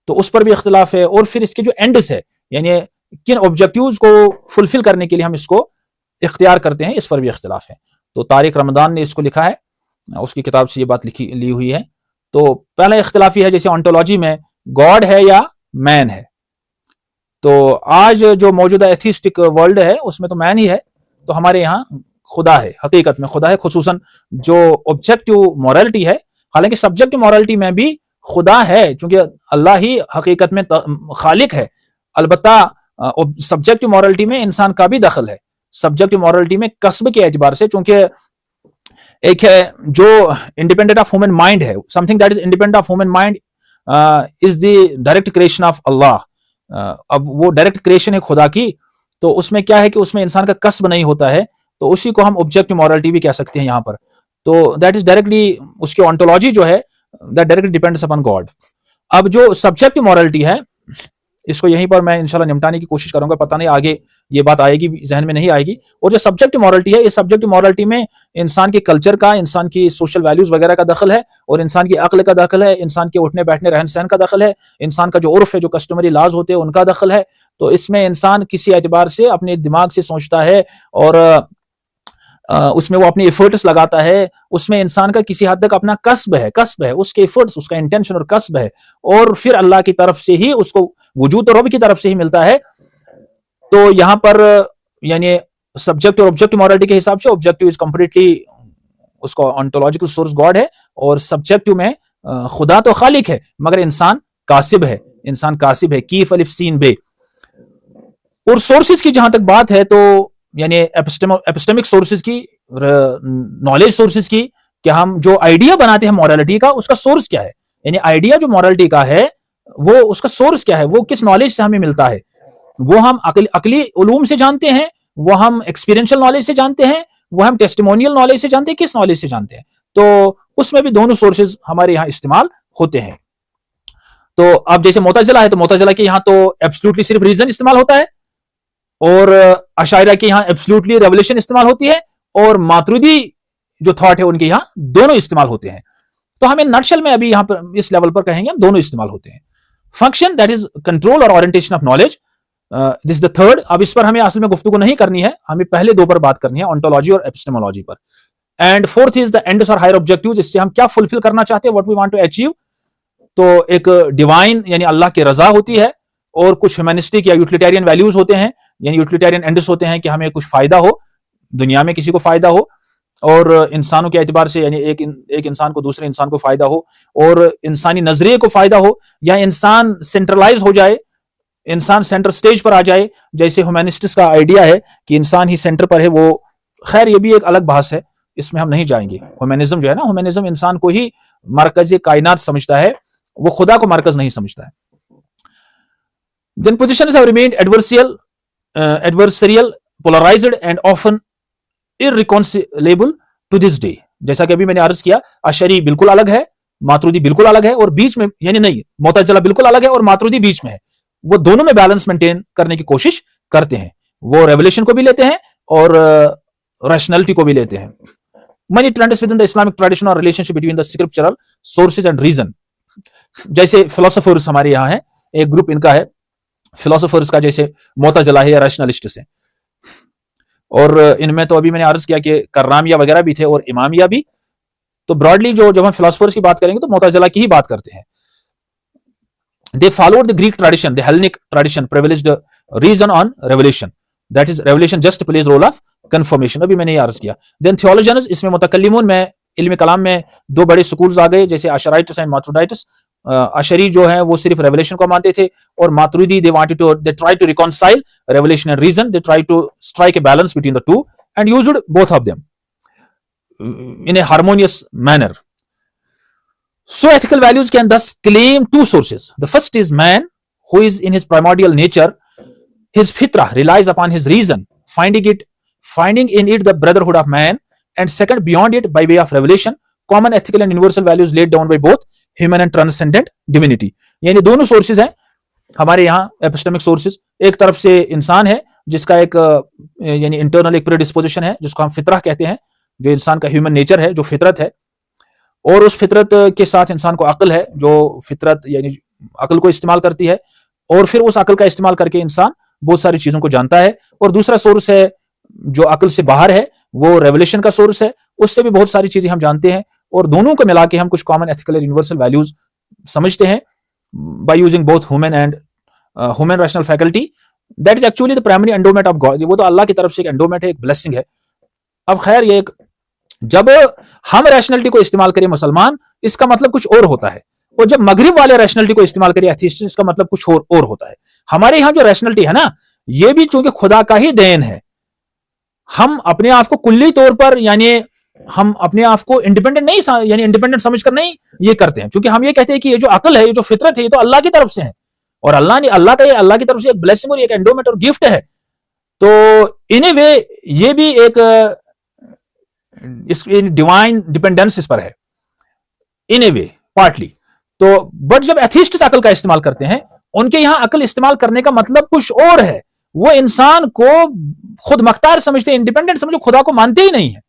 तो उस पर भी इख्तिलाफ है, और फिर इसके जो एंड्स है, यानी किन ऑब्जेक्टिव्स को फुलफिल करने के लिए हम इसको इख्तियार करते हैं, इस पर भी इख्तिलाफ है। तो तारिक रमदान ने इसको लिखा है, उसकी किताब से ये बात ली हुई है। तो पहला इख्तिलाफ ये है, जैसे ऑन्टोलॉजी में गॉड है या मैन है, तो आज जो मौजूदा एथिस्टिक वर्ल्ड है उसमें तो मैन ही है, तो हमारे यहाँ खुदा है, हकीकत में खुदा है, खुसूसन जो ऑब्जेक्टिव मॉरलिटी है। हालांकि सब्जेक्टिव मॉरलिटी में भी खुदा है, क्योंकि अल्लाह ही हकीकत में खालिक है। अलबत्ता सब्जेक्टिव मॉरलिटी में इंसान का भी दखल है, सब्जेक्टिव मॉरलिटी में कस्ब के एतबार से, क्योंकि एक है जो इंडिपेंडेंट ऑफ ह्यूमन माइंड है, something that is independent of human mind is the direct creation of Allah. अब वो डायरेक्ट क्रिएशन है खुदा की, तो उसमें क्या है कि उसमें इंसान का कस्ब नहीं होता है, तो उसी को हम ऑब्जेक्टिव मॉरलिटी भी कह सकते हैं यहाँ पर। तो दैट इज डायरेक्टली, उसकी ऑन्टोलॉजी जो है that directly depends upon God. अब जो सब्जेक्टिव मॉरलिटी है, इसको यहीं पर मैं इंशाल्लाह निपटाने की कोशिश करूंगा, पता नहीं आगे ये बात आएगी, जहन में नहीं आएगी। और जो सब्जेक्टिव मॉरलिटी है, इस सब्जेक्टिव मॉरलिटी में इंसान के कल्चर का, इंसान की सोशल वैल्यूज वगैरह का दखल है, और इंसान की अक्ल का दखल है, इंसान के उठने बैठने रहन सहन का दखल है, इंसान का जो उर्फ है, जो कस्टमरी लाज होते हैं उनका दखल है। तो इसमें इंसान किसी एतबार से अपने दिमाग से सोचता है, और उसमें वो अपनी एफर्ट्स लगाता है, उसमें इंसान का किसी हद तक अपना कस्ब है, उसके एफर्ट्स, उसका इंटेंशन और कस्ब है, और फिर अल्लाह की तरफ से ही उसको वजूद और रब की तरफ से ही मिलता है। तो यहाँ पर यानी सब्जेक्ट और ऑब्जेक्टिव मॉरलिटी के हिसाब से ऑब्जेक्टिव इज कंप्लीटली, उसका ऑन्टोलॉजिकल सोर्स गॉड है, और सब्जेक्टिव में खुदा तो खालिक है मगर इंसान कासिब है, कीफ अलिफ सीन बे। और सोर्सेज की जहां तक बात है, तो यानी एपिस्टेमिक सोर्सेज की, नॉलेज सोर्सेज की, कि हम जो आइडिया बनाते हैं मॉरलिटी का, उसका सोर्स क्या है, यानी आइडिया जो मॉरलिटी का है वो उसका सोर्स क्या है, वो किस नॉलेज से हमें मिलता है, वो हम अकली उलूम से जानते हैं, वो हम एक्सपीरियंशियल नॉलेज से जानते हैं, वो हम टेस्टिमोनियल नॉलेज से जानते हैं, किस नॉलेज से जानते हैं। तो उसमें भी दोनों सोर्सेज हमारे यहाँ इस्तेमाल होते हैं। तो अब जैसे मुतज़िला है, तो मुतज़िला के यहाँ तो एब्सोल्युटली सिर्फ रीजन इस्तेमाल होता है, और अशायरा के यहाँ एब्सोल्युटली रेवलेशन इस्तेमाल होती है, और मातुरिदी जो थॉट है उनके यहाँ दोनों इस्तेमाल होते हैं। तो हमें नटशल में अभी यहाँ पर इस लेवल पर कहेंगे, दोनों इस्तेमाल होते हैं। फंक्शन दैट इज कंट्रोल और orientation of knowledge, this is the third. अब इस पर हमें असल में गुफ्तगू नहीं करनी है, हमें पहले दो पर बात करनी है, ऑन्टोलॉजी और एपिस्टेमोलॉजी पर। And fourth is the ends और हायर ऑब्जेक्टिव्स, इससे हम क्या फुलफिल करना चाहते हैं, what we want to achieve. तो एक डिवाइन यानी अल्लाह की रजा होती है, और कुछ ह्यूमैनिस्टिक या यूटिलिटेरियन वैल्यूज होते हैं, यानी यूटिलिटेरियन एंड्स होते हैं कि हमें कुछ फायदा हो, दुनिया में किसी को फायदा हो, और इंसानों के एतबार से, यानी एक इंसान को दूसरे इंसान को फायदा हो, और इंसानी नजरिए को फायदा हो, या इंसान सेंट्रलाइज हो जाए, इंसान सेंटर स्टेज पर आ जाए, जैसे ह्यूमैनिस्टिक्स का आइडिया है कि इंसान ही सेंटर पर है। वो खैर ये भी एक अलग बहस है, इसमें हम नहीं जाएंगे। ह्यूमैनिज्म जो है ना, ह्यूमैनिज्म इंसान को ही मरकज कायनात समझता है, वो खुदा को मरकज नहीं समझता है। Then positions have remained adversarial, polarized and often irreconcilable to this day। जैसा कि अभी मैंने अर्ज किया, अशरी बिल्कुल अलग है, मातुरिदी बिल्कुल अलग है, और बीच में, यानी नहीं, मुतज़िला बिल्कुल अलग है और मातुरिदी बीच में है। वो दोनों में बैलेंस मेंटेन करने की कोशिश करते हैं, वो रेवलेशन को भी लेते हैं और रैशनैलिटी को भी लेते हैं। Many trends within the Islamic tradition or relationship between the scriptural sources and reason। जैसे फिलोसोफर्स हमारे यहाँ है, एक ग्रुप इनका है फिलोसोफर्स का, जैसे मुतज़िला है या रैशनलिस्ट्स हैं, और इनमें तो अभी मैंने अर्ज किया कि कर्रामिया वगैरह भी थे और इमामिया भी। तो ब्रॉडली जब हम फिलोसोफर्स की बात करेंगे तो मुतज़िला की ही बात करते हैं। they followed the Greek tradition, the Hellenic tradition, privileged reason on revelation. That is, revelation just plays role of confirmation. अभी मैंने ये अर्ज किया. Then theologians, इसमें मुतकल्लिमून में इल्म कलाम में दो बड़े स्कूल्स आ गए, जैसे अशराइटस एंड मातुरिडाइटस. अशरी जो है वो सिर्फ रेवलेशन को मानते थे, और Maturidi they try to reconcile revelation and reason. They try to strike a balance between the two and used both of them in a harmonious manner. So ethical values can thus claim two sources. The first is man, who is in his primordial nature, his fitrah relies upon his reason, finding in it the brotherhood of man. And second, beyond it, by way of revelation, common ethical and universal values laid down by both human and transcendent divinity. यानी दोनों सोर्सेज हैं हमारे यहाँ एपिस्टेमिक सोर्सेज. एक तरफ से इंसान है जिसका एक यानी इंटरनल एक प्रेडिस्पोजिशन है, जिसको हम फितरह कहते हैं, जो इंसान का ह्यूमन नेचर है, जो फितरत है. और उस फितरत के साथ इंसान को अक्ल है, जो फितरत यानी अक्ल को इस्तेमाल करती है, और फिर उस अक्ल का इस्तेमाल करके इंसान बहुत सारी चीजों को जानता है. और दूसरा सोर्स है जो अक्ल से बाहर है, वो रेवलेशन का सोर्स है, उससे भी बहुत सारी चीजें हम जानते हैं, और दोनों को मिला के हम कुछ कॉमन एथिकल और यूनिवर्सल वैल्यूज समझते हैं by using both human rational faculty. That is actually the primary endowment of God. वो तो अल्लाह की तरफ से एक एंडोमेंट है, एक ब्लेसिंग है. अब खैर, ये एक जब हम रैशनलिटी को इस्तेमाल करें मुसलमान, इसका मतलब कुछ और होता है, और जब मगरिब वाले रैशनलिटी को इस्तेमाल करें एथिस्ट, इसका मतलब कुछ और होता है. हमारे यहां जो रैशनलिटी है ना, ये भी चूंकि खुदा का ही देन है, हम अपने आप को कुल्ली तौर पर यानी हम अपने आप को इंडिपेंडेंट नहीं यानी इंडिपेंडेंट समझकर नहीं ये करते हैं, क्योंकि हम ये कहते हैं कि ये जो अकल है, ये जो फितरत है, ये तो अल्लाह की तरफ से है, और अल्लाह की तरफ से एक ब्लेसिंग और एक एंडोमेंट और गिफ्ट है. तो इन ए वे ये भी एक डिवाइन डिपेंडेंस इस पर है, इन ए वे पार्टली. तो बट जब एथिस्ट्स अकल का इस्तेमाल करते हैं, उनके यहां अकल इस्तेमाल करने का मतलब कुछ और है. वो इंसान को खुद मख्तार समझते हैं, इंडिपेंडेंट समझो, खुदा को मानते ही नहीं है.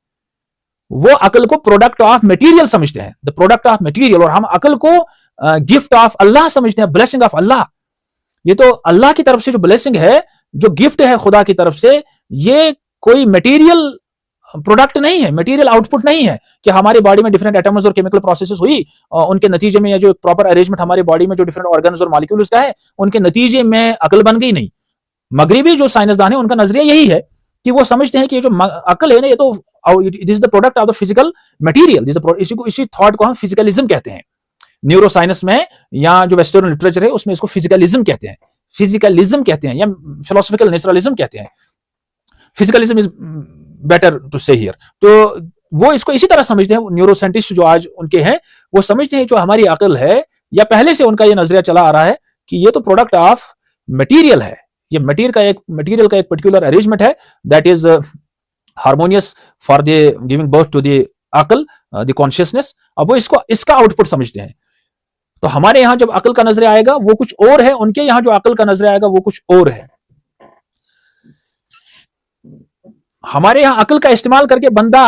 वो अकल को प्रोडक्ट ऑफ मटेरियल समझते हैं, द प्रोडक्ट ऑफ मटेरियल, और हम अकल को गिफ्ट ऑफ अल्लाह समझते हैं, ब्लेसिंग ऑफ अल्लाह. ये तो अल्लाह की तरफ से जो ब्लेसिंग है, जो गिफ्ट है खुदा की तरफ से, ये कोई मटेरियल प्रोडक्ट नहीं है, मटेरियल आउटपुट नहीं है कि हमारी बॉडी में डिफरेंट एटम्स और केमिकल प्रोसेसेस हुई, उनके नतीजे में, या जो प्रॉपर अरेंजमेंट हमारी बॉडी में जो डिफरेंट ऑर्गन्स और मॉलिक्यूल्स का है, उनके नतीजे में अकल बन गई. नहीं, मगरिबी जो साइंसदान है, उनका नजरिया यही है कि वो समझते हैं कि ये जो अकल है ना, ये तो it is the product of the physical material. इसी थॉट को हम फिजिकलिज्म कहते हैं. न्यूरो साइंस में या जो वेस्टर्न लिटरेचर है, उसमें इसको फिजिकलिज्म कहते हैं, या फिलोसफिकल नेचुरलिज्म कहते हैं. फिजिकलिज्म इज बेटर टू से हियर. तो वो इसको इसी तरह समझते हैं. न्यूरो साइंटिस्ट जो आज उनके हैं, वो समझते हैं जो हमारी अकल है, या पहले से उनका ये नजरिया चला आ रहा है कि ये तो प्रोडक्ट ऑफ मटेरियल है, ये मटेरियल का एक पर्टिकुलर अरेंजमेंट है, that is harmonious for the giving birth to the अकल, द कॉन्शियसनेस. अब वो इसका आउटपुट समझते हैं. तो हमारे यहां जब अकल का नजरिया आएगा वो कुछ और है, उनके यहां जो अकल का नजरिया आएगा वो कुछ और है. हमारे यहां अकल का इस्तेमाल करके बंदा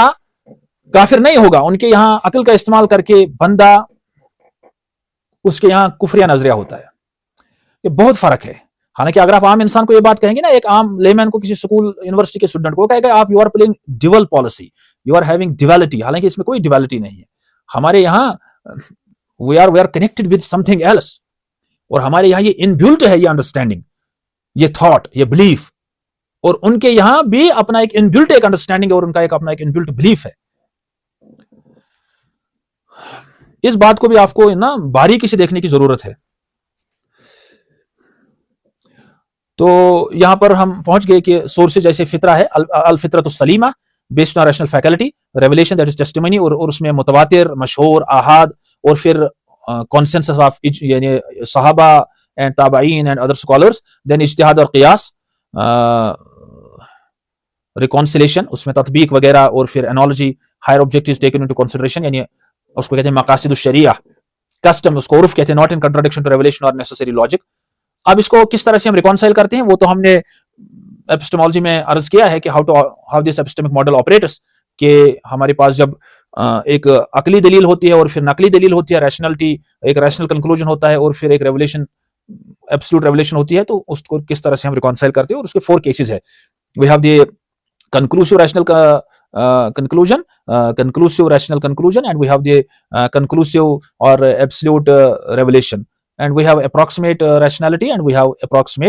काफिर नहीं होगा, उनके यहां अकल का इस्तेमाल करके बंदा, उसके यहां कुफरिया नजरिया होता है. ये बहुत फर्क है. हालांकि अगर आप आम इंसान को ये बात कहेंगे ना, एक आम लेमैन को, किसी स्कूल यूनिवर्सिटी के स्टूडेंट को कहेगा आप you are playing dual policy, you are having duality. हालांकि इसमें कोई ड्युअलिटी नहीं है. हमारे यहाँ we are connected with something else, और हमारे यहाँ ये इनबिल्ट है, ये अंडरस्टैंडिंग, ये थॉट, ये बिलीफ. और उनके यहां भी अपना एक इनबिल्ट एक अंडरस्टैंडिंग है, और उनका एक अपना एक इनबिल्ट बिलीफ है. इस बात को भी आपको ना बारीकी से देखने की जरूरत है. तो यहां पर हम पहुंच गए कि सोर्सेज जैसे फितरा है, अल फितरत Salima based on rational faculty, revelation that is testimony, और उसमें मुतवातिर, मशहूर, अहाद, और फिर कॉन्सेंसस ऑफ यानी सहाबा एंड ताबाईन एंड अदर स्कॉलर्स. देन इज्तिहाद और क़ियास, रिकॉन्सिलेशन, उसमें तत्बीक वगैरह, और फिर analogy, higher objectives taken into consideration, यानी उसको कहते हैं मकासिद शरिया, कस्टम, उसको उर्फ कहते हैं, not in contradiction to revelation और नेसेसरी लॉजिक. अब इसको किस तरह से हम रिकॉन्साइल करते हैं, वो तो हमने एपिस्टेमोलॉजी में अर्ज किया है कि how this epistemic model operates, कि हमारे पास जब एक अकली दलील होती है और फिर नकली दलील होती है, रैशनलिटी, एक रैशनल कंक्लूजन होता है, और फिर एक रेवलेशन, एब्सोल्यूट रेवलेशन होती है, तो उसको किस तरह से हम रिकॉन्साइल करते हैं. और उसके 4 केसेस है. We have the conclusive rational conclusion, conclusive rational conclusion, and we have the conclusive or absolute revelation. and we have approximate rationality, and we have approximate